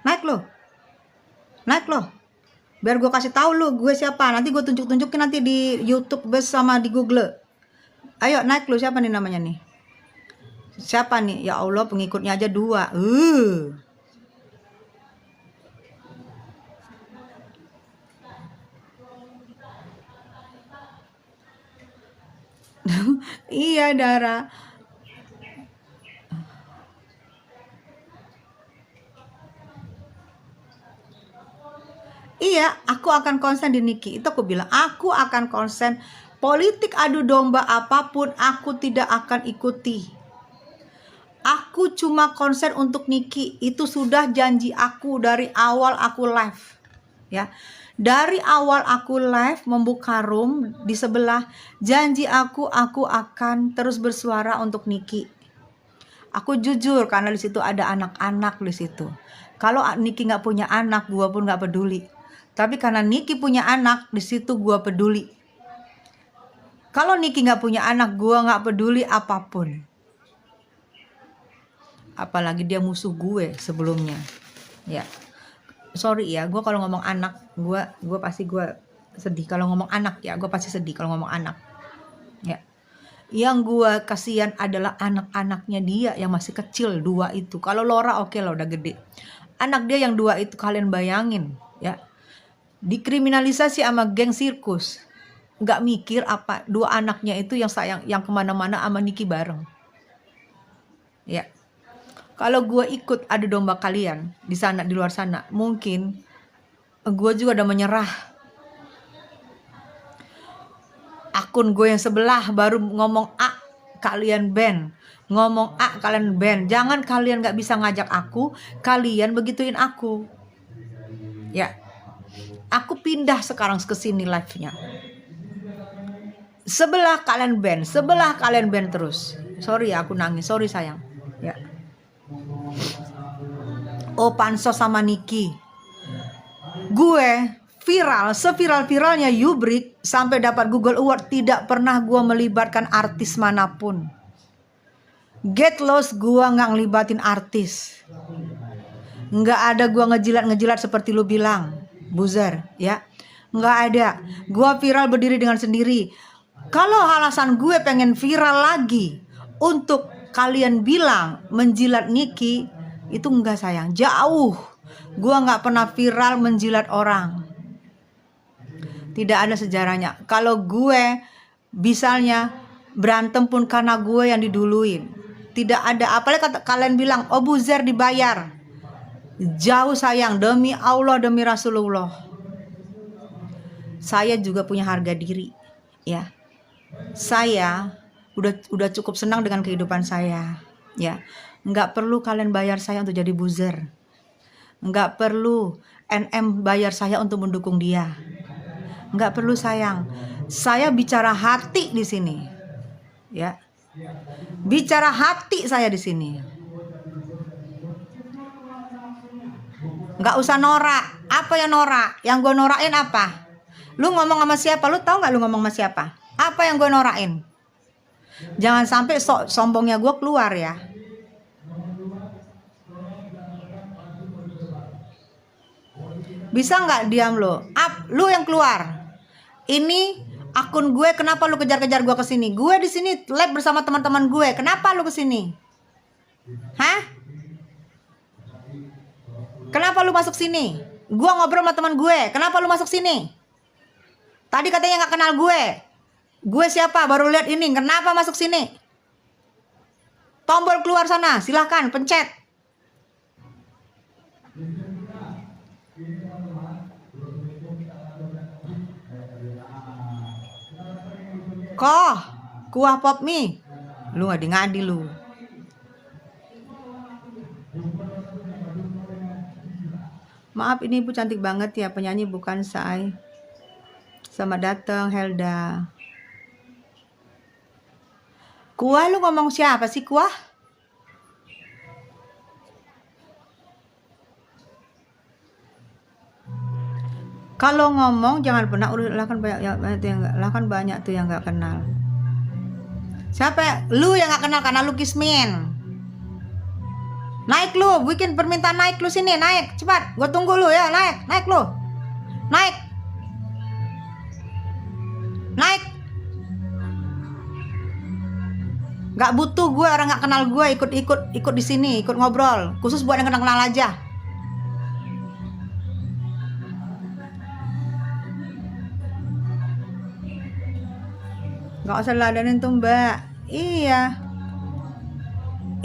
Naik lo. Biar gue kasih tahu lu gue siapa. Nanti gue tunjukin nanti di YouTube sama di Google. Ayo naik lu. Siapa nih namanya nih? Siapa nih? Ya Allah, pengikutnya aja 2. Iya, Dara. Iya, aku akan konsen di Niki. Itu aku bilang, aku akan konsen Politik adu domba apapun aku tidak akan ikuti. Aku cuma konsen untuk Niki. Itu sudah janji aku dari awal aku live. Ya. Dari awal aku live membuka room di sebelah, janji aku akan terus bersuara untuk Niki. Aku jujur karena di situ ada anak-anak di situ. Kalau Niki nggak punya anak, gua pun nggak peduli. Tapi karena Niki punya anak, di situ gua peduli. Kalau Niki nggak punya anak, gua nggak peduli apapun. Apalagi dia musuh gue sebelumnya. Ya, sorry ya, gue kalau ngomong anak, gue pasti gue sedih. Kalau ngomong anak ya, gue pasti sedih kalau ngomong anak. Ya, yang gue kasihan adalah anak-anaknya dia yang masih kecil, 2 itu. Kalau Laura oke lah, udah gede. Anak dia yang 2 itu, kalian bayangin ya, dikriminalisasi sama geng sirkus. Nggak mikir apa 2 anaknya itu yang sayang, yang kemana-mana sama Niki bareng. Ya, kalau gue ikut adu domba kalian di sana, di luar sana, mungkin gue juga udah menyerah. Akun gue yang sebelah baru ngomong A, kalian ban. Ngomong A, kalian ban. Jangan kalian gak bisa ngajak aku, kalian begituin aku. Ya, aku pindah sekarang ke sini live-nya. Sebelah kalian ban, sebelah kalian ban terus. Sorry ya, aku nangis, sorry sayang. Ya. Oh, pansos sama Niki. Gue viral, seviral-viralnya Yubrik sampai dapat Google Award, tidak pernah gue melibatkan artis manapun. Get lost, gue nggak ngelibatin artis. Nggak ada gue ngejilat-ngejilat seperti lu bilang, buzzer, ya. Nggak ada. Gue viral berdiri dengan sendiri. Kalau alasan gue pengen viral lagi untuk kalian bilang menjilat Niki, itu enggak sayang, jauh. Gue nggak pernah viral menjilat orang. Tidak ada sejarahnya. Kalau gue misalnya berantem pun karena gue yang diduluin. Tidak ada. Apalagi kalian bilang, oh buzzer dibayar. Jauh sayang, demi Allah, demi Rasulullah. Saya juga punya harga diri, ya. Saya udah cukup senang dengan kehidupan saya, ya. Nggak perlu kalian bayar saya untuk jadi buzzer. Nggak perlu NM bayar saya untuk mendukung dia. Nggak perlu sayang. Saya bicara hati di sini, ya. Bicara hati saya di sini. Nggak usah norak. Apa yang norak? Yang gue norakin apa? Lu ngomong sama siapa? Lu tahu nggak lu ngomong sama siapa? Apa yang gue norakin? Jangan sampai sombongnya gue keluar ya. Bisa nggak diam lo? Lu yang keluar. Ini akun gue, kenapa lu kejar-kejar gue ke sini? Gue di sini live bersama teman-teman gue. Kenapa lu ke sini? Hah? Kenapa lu masuk sini? Gue ngobrol sama teman gue. Kenapa lu masuk sini? Tadi katanya nggak kenal gue. Gue siapa? Baru lihat ini. Kenapa masuk sini? Tombol keluar sana. Silahkan pencet. Koh, kuah pop mie. Lu ngadi-ngadi lu. Maaf, ini ibu cantik banget ya, penyanyi bukan say. Selamat datang Helda. Kuah, lu ngomong siapa sih kuah? Kalau ngomong jangan pernah banyak tuh yang nggak kenal. Siapa? Lu yang nggak kenal karena lu kismin. Naik lu, bikin permintaan naik lu sini, naik cepat. Gue tunggu lu ya, naik lu, naik. Nggak butuh gue orang nggak kenal gue ikut di sini, ikut ngobrol. Khusus buat yang kenal aja. Nggak usah ladenin tuh mbak. Iya.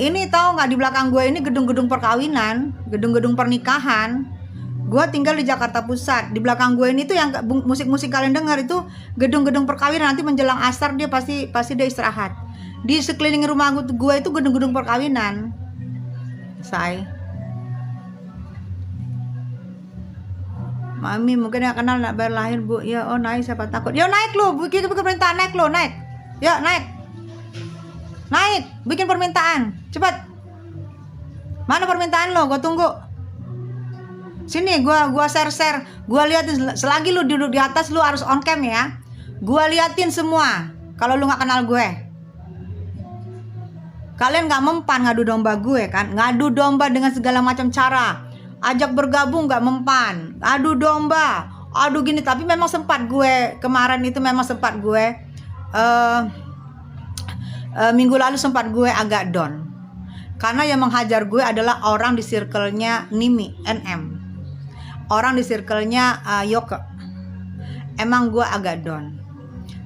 Ini tahu nggak, di belakang gue ini gedung-gedung perkawinan, gedung-gedung pernikahan. Gue tinggal di Jakarta Pusat. Di belakang gue ini tuh yang musik-musik kalian dengar itu gedung-gedung perkawinan. Nanti menjelang asar dia pasti dia istirahat. Di sekeliling rumah gue itu gedung-gedung perkawinan. Say. Mami mungkin yang kenal nak bayar lahir bu. Ya oh naik siapa takut. Ya naik lu. Bikin permintaan naik lu naik. Ya naik. Naik. Bikin permintaan. Cepat. Mana permintaan lo? Gue tunggu. Sini gua share. Gua liatin selagi lu duduk di atas lu harus on cam ya. Gua liatin semua. Kalau lu nggak kenal gue. Kalian nggak mempan ngadu domba gue kan? Ngadu domba dengan segala macam cara. Ajak bergabung nggak mempan. Adu domba. Adu gini tapi memang sempat gue kemarin itu memang sempat gue minggu lalu sempat gue agak down. Karena yang menghajar gue adalah orang di circle-nya Nimi, NM. Orang di circle-nya Yoke. Emang gue agak down.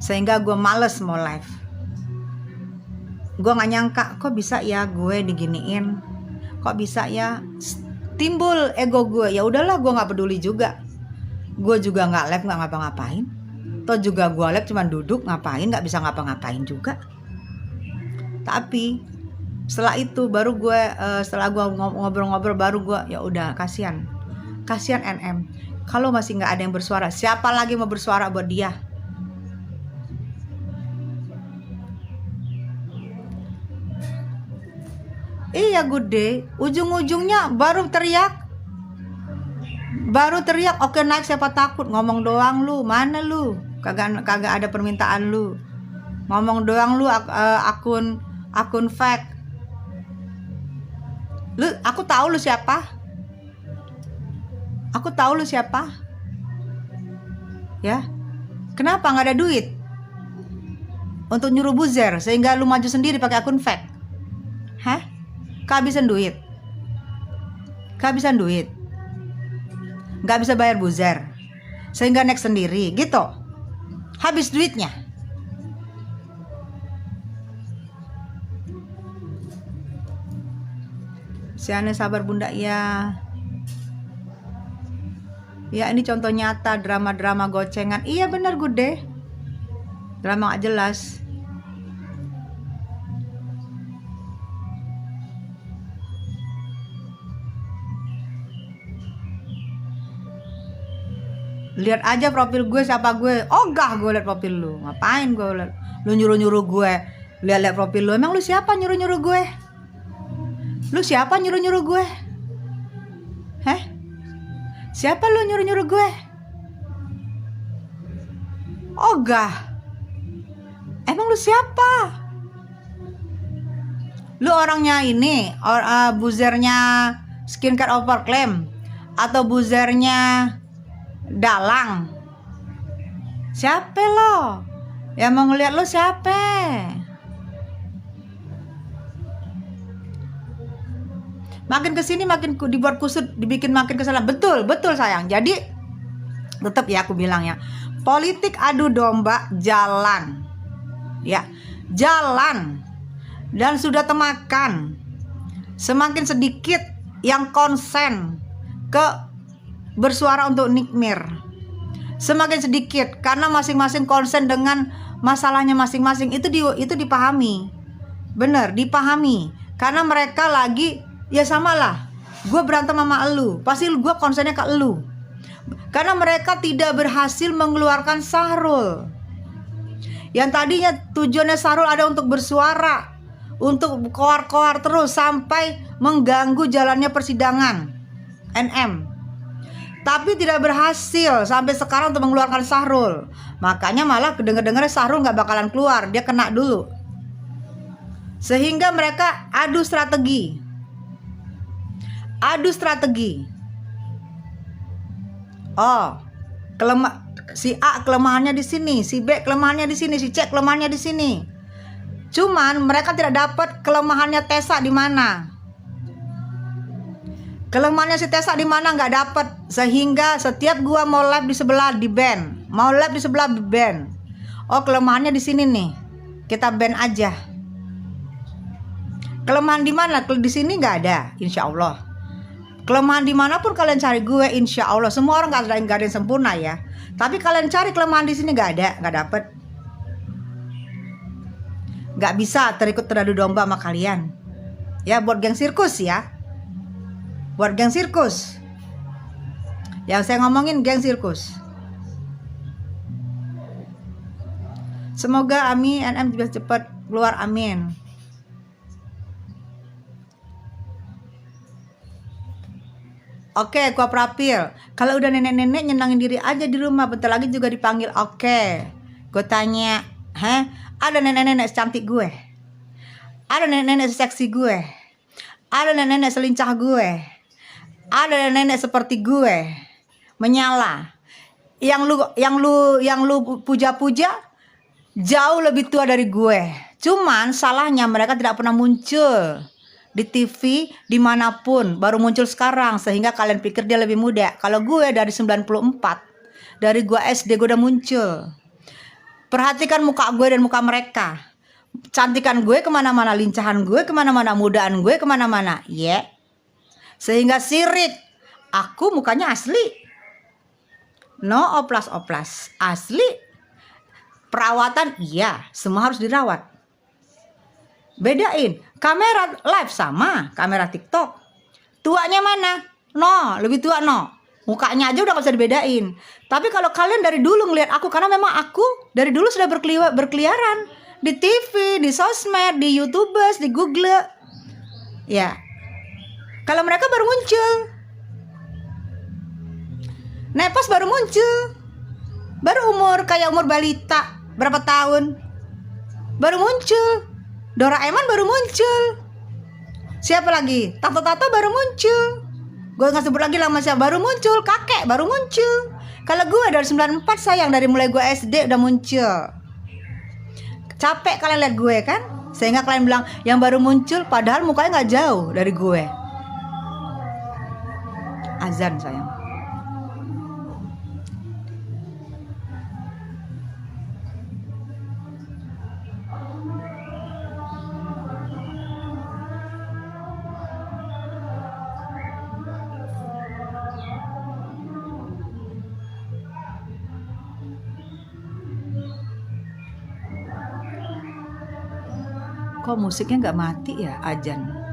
Sehingga gue males mau live. Gue gak nyangka kok bisa ya gue diginiin. Kok bisa ya timbul ego gue. Ya udahlah gue gak peduli juga. Gue juga gak live gak ngapa-ngapain. Toh juga gue live cuma duduk ngapain. Gak bisa ngapa-ngapain juga. Tapi setelah itu baru gue setelah gue ngobrol-ngobrol baru gue ya udah kasihan NM kalau masih nggak ada yang bersuara. Siapa lagi mau bersuara buat dia? Iya good day. Ujung-ujungnya baru teriak oke naik siapa takut. Ngomong doang lu. Mana lu? Kagak ada permintaan lu. Ngomong doang lu akun fake. Lu, aku tahu lu siapa. Ya. Kenapa nggak ada duit untuk nyuruh buzzer sehingga lu maju sendiri pakai akun fake? Hah? Kehabisan duit. Nggak bisa bayar buzzer sehingga naik sendiri gitu. Habis duitnya. Siane sabar bunda ya. Ya ini contoh nyata drama-drama gocengan. Iya benar good deh. Drama gak jelas. Lihat aja profil gue siapa gue. Ogah gue liat profil lu. Ngapain gue liat? Lu nyuruh-nyuruh gue lihat profil lu. Emang lu siapa nyuruh-nyuruh gue? Lu siapa nyuruh-nyuruh gue? Heh? Siapa lu nyuruh-nyuruh gue? Ogah. Emang lu siapa? Lu orangnya ini, buzzernya skincare overclaim atau buzzernya dalang? Siapa lo? Yang mau ngeliat lu siapa? Makin kesini makin dibuat kusut, dibikin makin kesalahan. Betul sayang. Jadi tetap ya aku bilang ya, politik adu domba jalan, ya jalan dan sudah temakan. Semakin sedikit yang konsen ke bersuara untuk nikmir, semakin sedikit karena masing-masing konsen dengan masalahnya masing-masing. Itu dipahami, bener dipahami karena mereka lagi. Ya sama lah, gue berantem sama elu, pasti gue konsennya ke elu. Karena mereka tidak berhasil mengeluarkan Sahrul. Yang tadinya tujuannya Sahrul ada untuk bersuara, untuk koar-koar terus sampai mengganggu jalannya persidangan NM. Tapi tidak berhasil sampai sekarang untuk mengeluarkan Sahrul. Makanya malah kedenger-dengernya Sahrul gak bakalan keluar, dia kena dulu. Sehingga mereka adu strategi. Oh, si A kelemahannya di sini, si B kelemahannya di sini, si C kelemahannya di sini. Cuman mereka tidak dapat kelemahannya Tessa di mana. Kelemahannya si Tessa di mana nggak dapat, sehingga setiap gua mau live di sebelah di ban, mau live di sebelah di ban. Oh kelemahannya di sini nih, kita ban aja. Kelemahan di mana? Di sini nggak ada, insya Allah. Kelemahan dimanapun kalian cari gue, insya Allah semua orang nggak ada yang sempurna ya. Tapi kalian cari kelemahan di sini nggak ada, nggak dapet. Nggak bisa terikut teradu domba sama kalian. Ya buat geng sirkus ya. Buat geng sirkus. Yang saya ngomongin geng sirkus. Semoga Ami NM bisa cepat keluar, amin. Oke, gua Prapil. Kalau udah nenek-nenek nyenangin diri aja di rumah, bentar lagi juga dipanggil. Oke. Gue tanya, ada nenek-nenek secantik gue? Ada nenek-nenek seseksi gue? Ada nenek-nenek selincah gue? Ada nenek-nenek seperti gue? Menyala. Yang lu puja-puja jauh lebih tua dari gue. Cuman salahnya mereka tidak pernah muncul di TV dimanapun, baru muncul sekarang sehingga kalian pikir dia lebih muda. Kalau gue dari 94, dari gue SD gue udah muncul. Perhatikan muka gue dan muka mereka. Cantikan gue kemana-mana, lincahan gue kemana-mana, mudaan gue kemana-mana, sehingga sirik. Aku mukanya asli, no oplas-oplas, asli. Perawatan iya, semua harus dirawat. Bedain, kamera live sama kamera TikTok. Tuanya mana? No, lebih tua no. Mukanya aja udah gak bisa dibedain. Tapi kalau kalian dari dulu ngeliat aku, karena memang aku dari dulu sudah berkeliaran di TV, di sosmed, di YouTubers, di Google. Ya. Kalau mereka baru muncul. Nepos baru muncul. Baru kayak umur balita. Berapa tahun? Baru muncul. Doraemon baru muncul. Siapa lagi? Tato-tato baru muncul. Gue gak sebut lagi lama siapa. Baru muncul. Kakek baru muncul. Kalau gue dari 94 sayang, dari mulai gue SD udah muncul. Capek kalian lihat gue kan, sehingga kalian bilang yang baru muncul, padahal mukanya gak jauh dari gue. Azan sayang. Kok musiknya nggak mati ya, azan?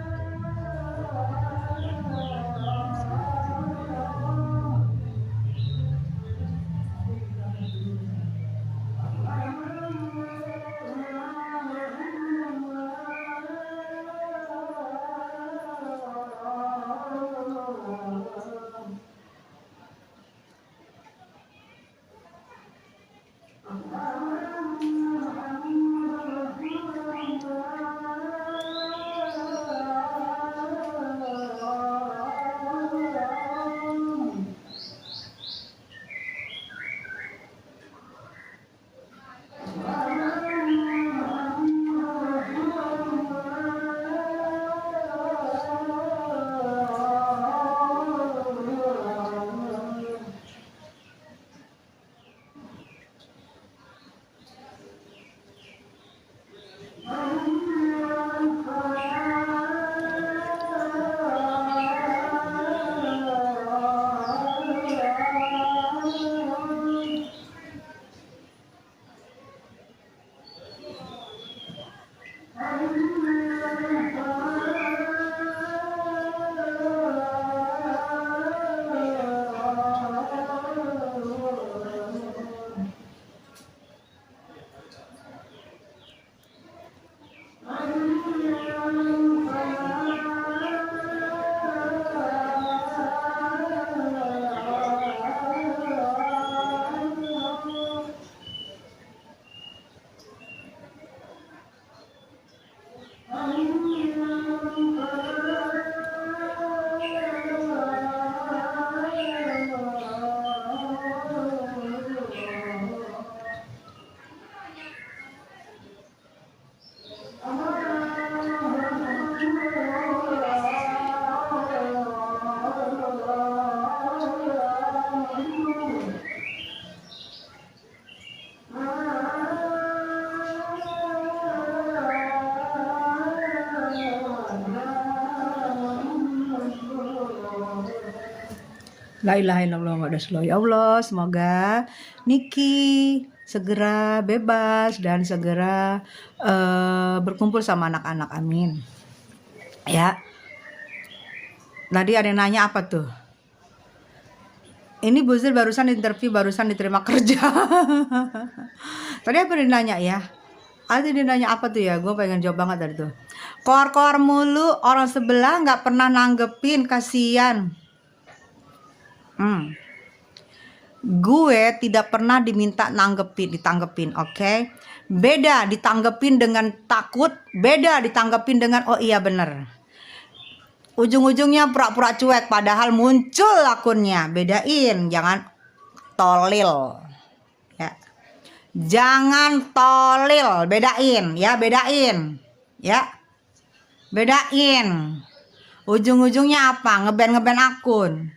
La ilaha illallah Muhammadur Rasulullah. Ya Allah, semoga Niki segera bebas dan segera berkumpul sama anak-anak. Amin. Ya. Tadi ada yang nanya apa tuh? Ini Bu Zul barusan interview, barusan diterima kerja. Tadi apa yang nanya ya? Ada dia nanya apa tuh ya? Gue pengen jawab banget tadi tuh. Koar-koar mulu, orang sebelah nggak pernah nanggepin, kasihan. Gue tidak pernah diminta ditanggepin, oke? Beda ditanggepin dengan takut, beda ditanggepin dengan oh iya bener. Ujung-ujungnya pura-pura cuek padahal muncul akunnya. Bedain, jangan tolil. Ya. Jangan tolil, bedain ya, bedain. Ya. Bedain. Ujung-ujungnya apa? Ngeban akun.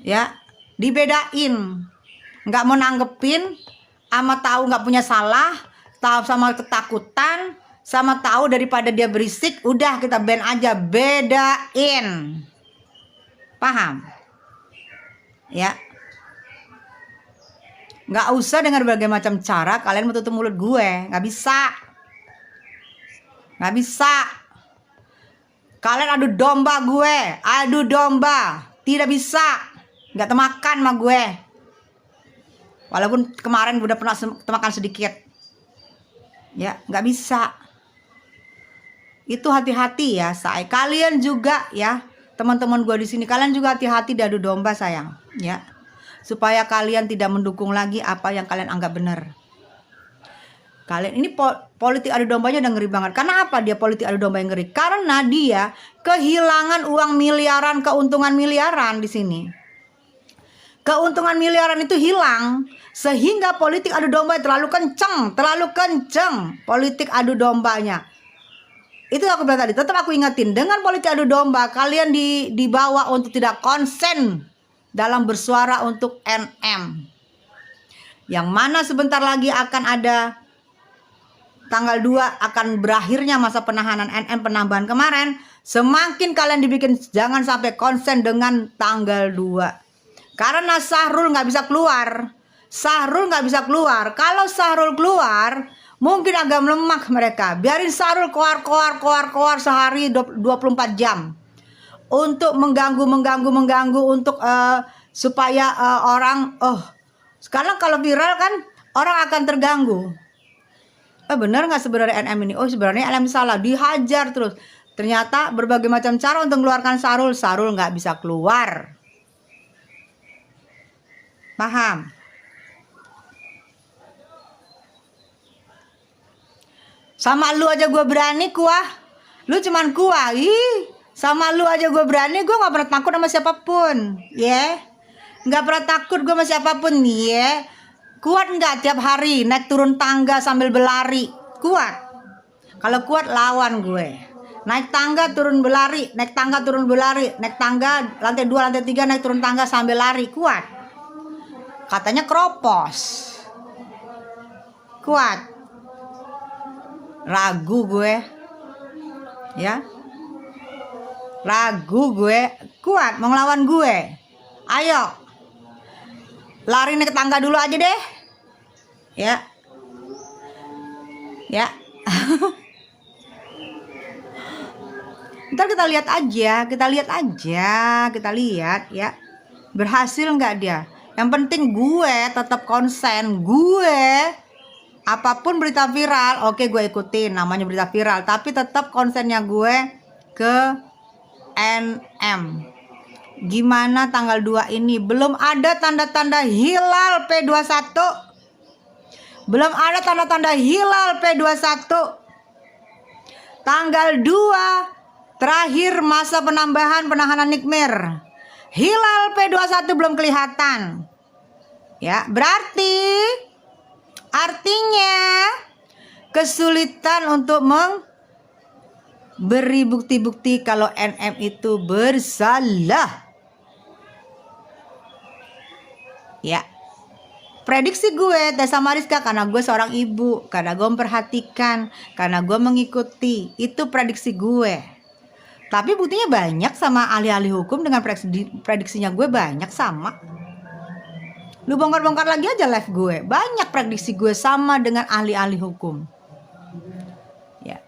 Ya, dibedain. Nggak mau nanggepin, sama tahu nggak punya salah, tahu sama ketakutan, sama tahu daripada dia berisik, udah kita ban aja, bedain. Paham? Ya. Nggak usah dengan berbagai macam cara kalian menutup mulut gue, nggak bisa. Nggak bisa. Kalian adu domba gue, adu domba, tidak bisa. Nggak temakan sama gue. Walaupun kemarin udah pernah temakan sedikit. Ya, nggak bisa. Itu hati-hati ya, say. Kalian juga ya, teman-teman gue di sini, kalian juga hati-hati diadu domba sayang, ya. Supaya kalian tidak mendukung lagi apa yang kalian anggap benar. Kalian ini politik adu dombanya udah ngeri banget. Karena apa dia politik adu domba yang ngeri? Karena dia kehilangan uang miliaran, keuntungan miliaran di sini. Keuntungan miliaran itu hilang sehingga politik adu domba terlalu kenceng politik adu dombanya. Itu aku bilang tadi, tetap aku ingetin, dengan politik adu domba kalian dibawa untuk tidak konsen dalam bersuara untuk NM. Yang mana sebentar lagi akan ada tanggal 2 akan berakhirnya masa penahanan NM penambahan kemarin. Semakin kalian dibikin jangan sampai konsen dengan tanggal 2. Karena Syahrul nggak bisa keluar. Kalau Syahrul keluar, mungkin agak melemah mereka. Biarin Syahrul keluar sehari 24 jam. Untuk mengganggu untuk supaya orang sekarang kalau viral kan orang akan terganggu. Benar nggak sebenarnya NM ini? Sebenarnya NM salah, dihajar terus. Ternyata berbagai macam cara untuk mengeluarkan Syahrul nggak bisa keluar. Paham? Sama lu aja gue berani kuah. Lu cuman kuah. Sama lu aja gue berani, gue gak pernah takut sama siapapun. Ya. Gak pernah takut gue sama siapapun. Ya. Kuat gak tiap hari naik turun tangga sambil berlari? Kuat. Kalau kuat lawan gue. Naik tangga turun berlari, naik tangga turun berlari, naik tangga lantai 2, lantai 3 naik turun tangga sambil lari. Kuat. Katanya keropos. Kuat. Ragu gue. Ya. Ragu gue. Kuat mau ngelawan gue. Ayo. Lari naik tangga dulu aja deh. Ya. Ya. Ntar kita lihat ya. Berhasil nggak dia? Yang penting gue tetap konsen. Gue apapun berita viral, oke gue ikutin, namanya berita viral, tapi tetap konsennya gue ke NM. Gimana tanggal 2 ini? Belum ada tanda-tanda hilal P21. Belum ada tanda-tanda hilal P21. Tanggal 2 terakhir masa penahanan Nikmir. Hilal P21 belum kelihatan. Ya, artinya kesulitan untuk memberi bukti-bukti kalau NM itu bersalah. Ya. Prediksi gue, Tessa Mariska, karena gue seorang ibu, karena gue memperhatikan, karena gue mengikuti. Itu prediksi gue. Tapi buktinya banyak sama ahli-ahli hukum dengan prediksinya gue banyak sama. Lu bongkar-bongkar lagi aja live gue. Banyak prediksi gue sama dengan ahli-ahli hukum. Ya.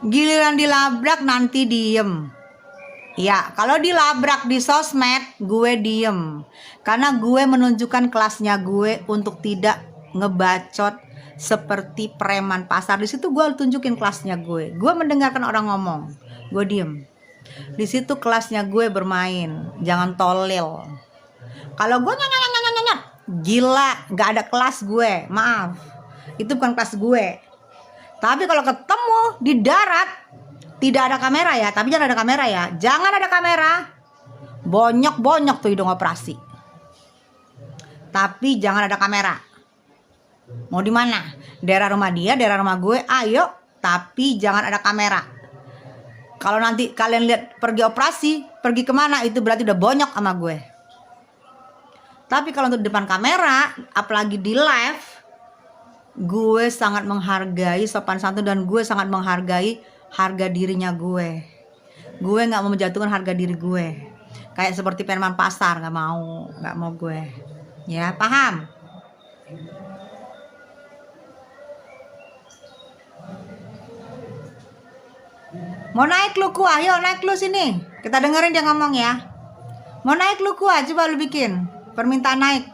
Giliran dilabrak nanti diem. Ya, kalau dilabrak di sosmed, gue diem. Karena gue menunjukkan kelasnya gue untuk tidak ngebacot seperti preman pasar. Di situ gue tunjukin kelasnya gue. Gue mendengarkan orang ngomong, gue diem. Di situ kelasnya gue bermain. Jangan tolil. Kalau gue nyanyanyanyanyanyanya, gila, nggak ada kelas gue. Maaf, itu bukan kelas gue. Tapi kalau ketemu di darat, tidak ada kamera ya, tapi jangan ada kamera ya. Jangan ada kamera. Bonyok-bonyok tuh hidung operasi. Tapi jangan ada kamera. Mau di mana? Daerah rumah dia, daerah rumah gue, ayo. Tapi jangan ada kamera. Kalau nanti kalian lihat pergi operasi, pergi kemana, itu berarti udah bonyok sama gue. Tapi kalau untuk depan kamera, apalagi di live, gue sangat menghargai sopan santun dan gue sangat menghargai harga dirinya gue. Gue nggak mau menjatuhkan harga diri gue. Kayak seperti preman pasar, nggak mau gue. Ya, paham? Mau naik lu kuah, yuk naik lu sini. Kita dengerin dia ngomong ya. Mau naik lu kuah, coba lu bikin permintaan naik.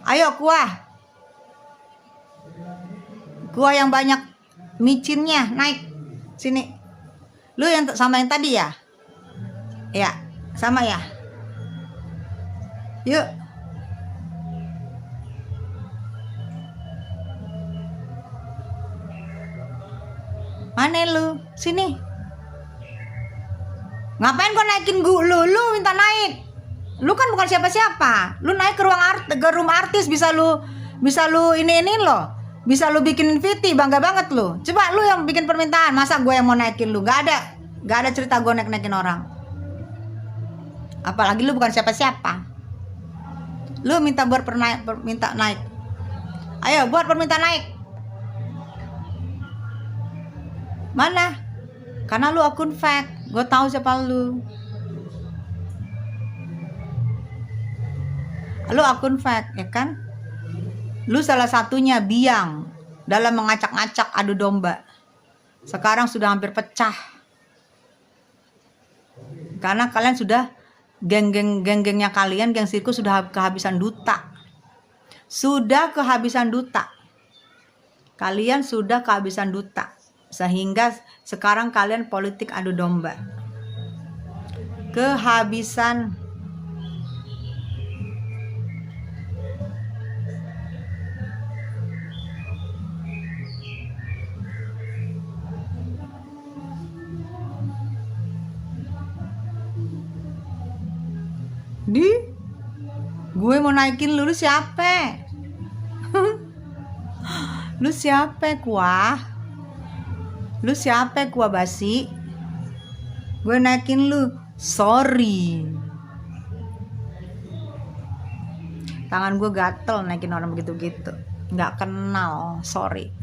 Ayo kuah. Kuah yang banyak micinnya, naik. Sini. Lu yang sama yang tadi ya? Ya, sama ya. Yuk. Mana lu? Sini. Ngapain gua naikin lu minta naik? Lu kan bukan siapa-siapa. Lu naik ke room artis bisa lu ini loh. Bisa lu bikin VT, bangga banget lu. Coba lu yang bikin permintaan, masa gue yang mau naikin lu? Gak ada cerita gue naikin orang. Apalagi lu bukan siapa-siapa. Lu minta buat minta naik. Ayo buat permintaan naik. Mana? Karena lu akun fake. Gue tahu siapa lu. Lu akun fake, ya kan? Lu salah satunya biang dalam mengacak-ngacak adu domba. Sekarang sudah hampir pecah. Karena kalian sudah geng-gengnya kalian, geng sirkus sudah kehabisan duta. Sudah kehabisan duta. Kalian sudah kehabisan duta. Sehingga sekarang kalian politik adu domba. Kehabisan. Gue mau naikin lu siapa? Lu siapa kuah? Lu siapa kuah basi? Gue naikin lu, sorry. Tangan gue gatel naikin orang begitu-gitu. Nggak kenal, sorry.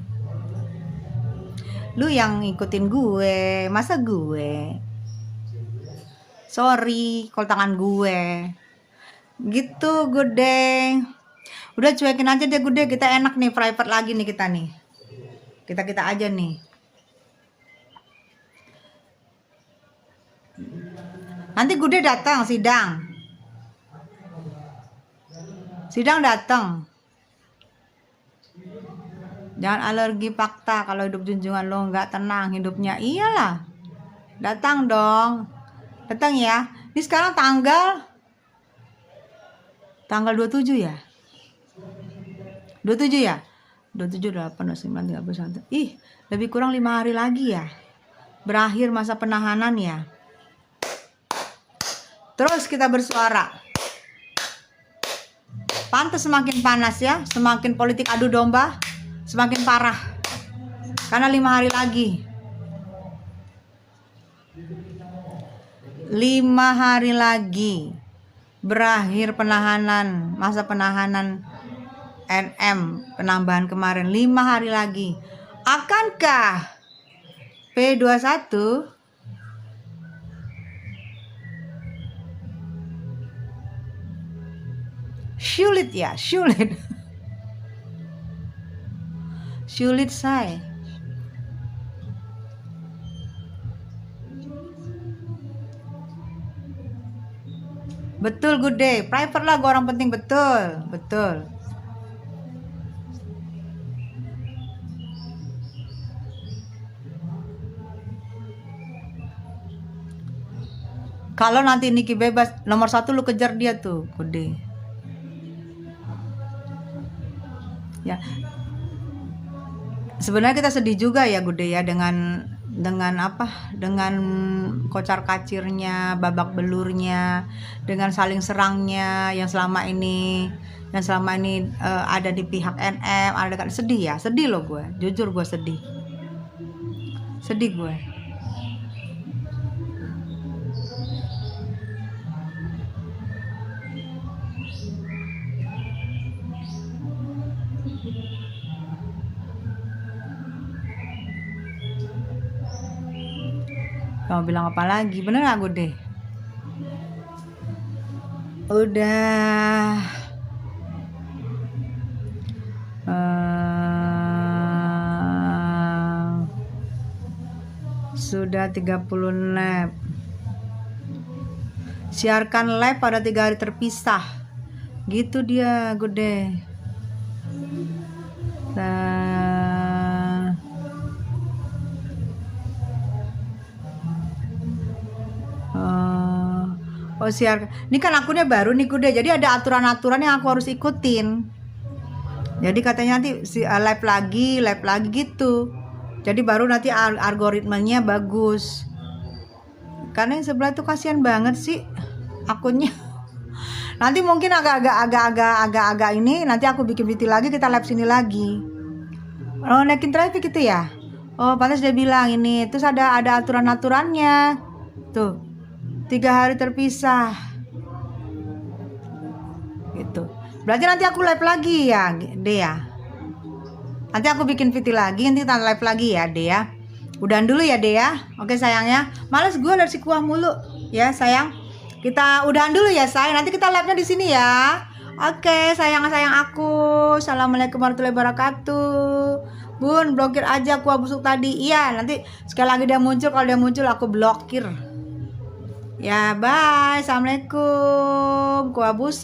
Lu yang ngikutin gue, masa gue? Sorry, kalau tangan gue. Gitu, Gude. Udah cuekin aja deh, Gude. Kita enak nih, private lagi nih kita nih. Kita aja nih. Nanti Gude datang sidang. Sidang datang. Jangan alergi fakta. Kalau hidup junjungan lo nggak tenang hidupnya. Iyalah. Datang dong. Datang ya. Ini sekarang tanggal 27 ya? 27 ya? 27, 8, 29, 31. Ih, lebih kurang 5 hari lagi ya. Berakhir masa penahanan ya. Terus kita bersuara. Pantes semakin panas ya. Semakin politik adu domba, semakin parah. Karena 5 hari lagi. 5 hari lagi. berakhir masa penahanan NM penambahan kemarin 5 hari lagi. Akankah P21 sulit say. Betul, good day. Private lah, gua orang penting, betul. Kalau nanti Niki bebas, nomor 1 lu kejar dia tuh, good day. Ya. Sebenarnya kita sedih juga ya, good day ya, dengan kocar kacirnya, babak belurnya, dengan saling serangnya yang selama ini ada di pihak NM. Sedih loh gue, jujur gue sedih gue. Kamu bilang apa lagi? Bener gak gue deh? Udah sudah 30 lap. Siarkan live pada 3 hari terpisah. Gitu dia, gue deh. Siar. Ini kan akunnya baru nih Kuda. Jadi ada aturan-aturan yang aku harus ikutin. Jadi katanya nanti live lagi gitu. Jadi baru nanti algoritmanya bagus. Karena yang sebelah itu kasihan banget sih akunnya. Nanti mungkin agak ini nanti aku bikin video lagi, kita live sini lagi. Oh, naikin traffic gitu ya? Oh, pantas dia bilang ini. Terus ada aturan-aturannya. Tuh. 3 hari terpisah gitu. Berarti nanti aku live lagi ya Dea. Nanti aku bikin video lagi, nanti kita live lagi ya Dea. Udahan dulu ya Dea. Oke sayangnya. Males gue liat si kuah mulu ya sayang. Kita udahan dulu ya sayang. Nanti kita live-nya di sini ya. Oke sayang aku. Assalamualaikum warahmatullahi wabarakatuh. Bun, blokir aja kuah busuk tadi. Iya, nanti sekali lagi dia muncul. Kalau dia muncul aku blokir. Ya, bye. Assalamualaikum. Kuah busuk.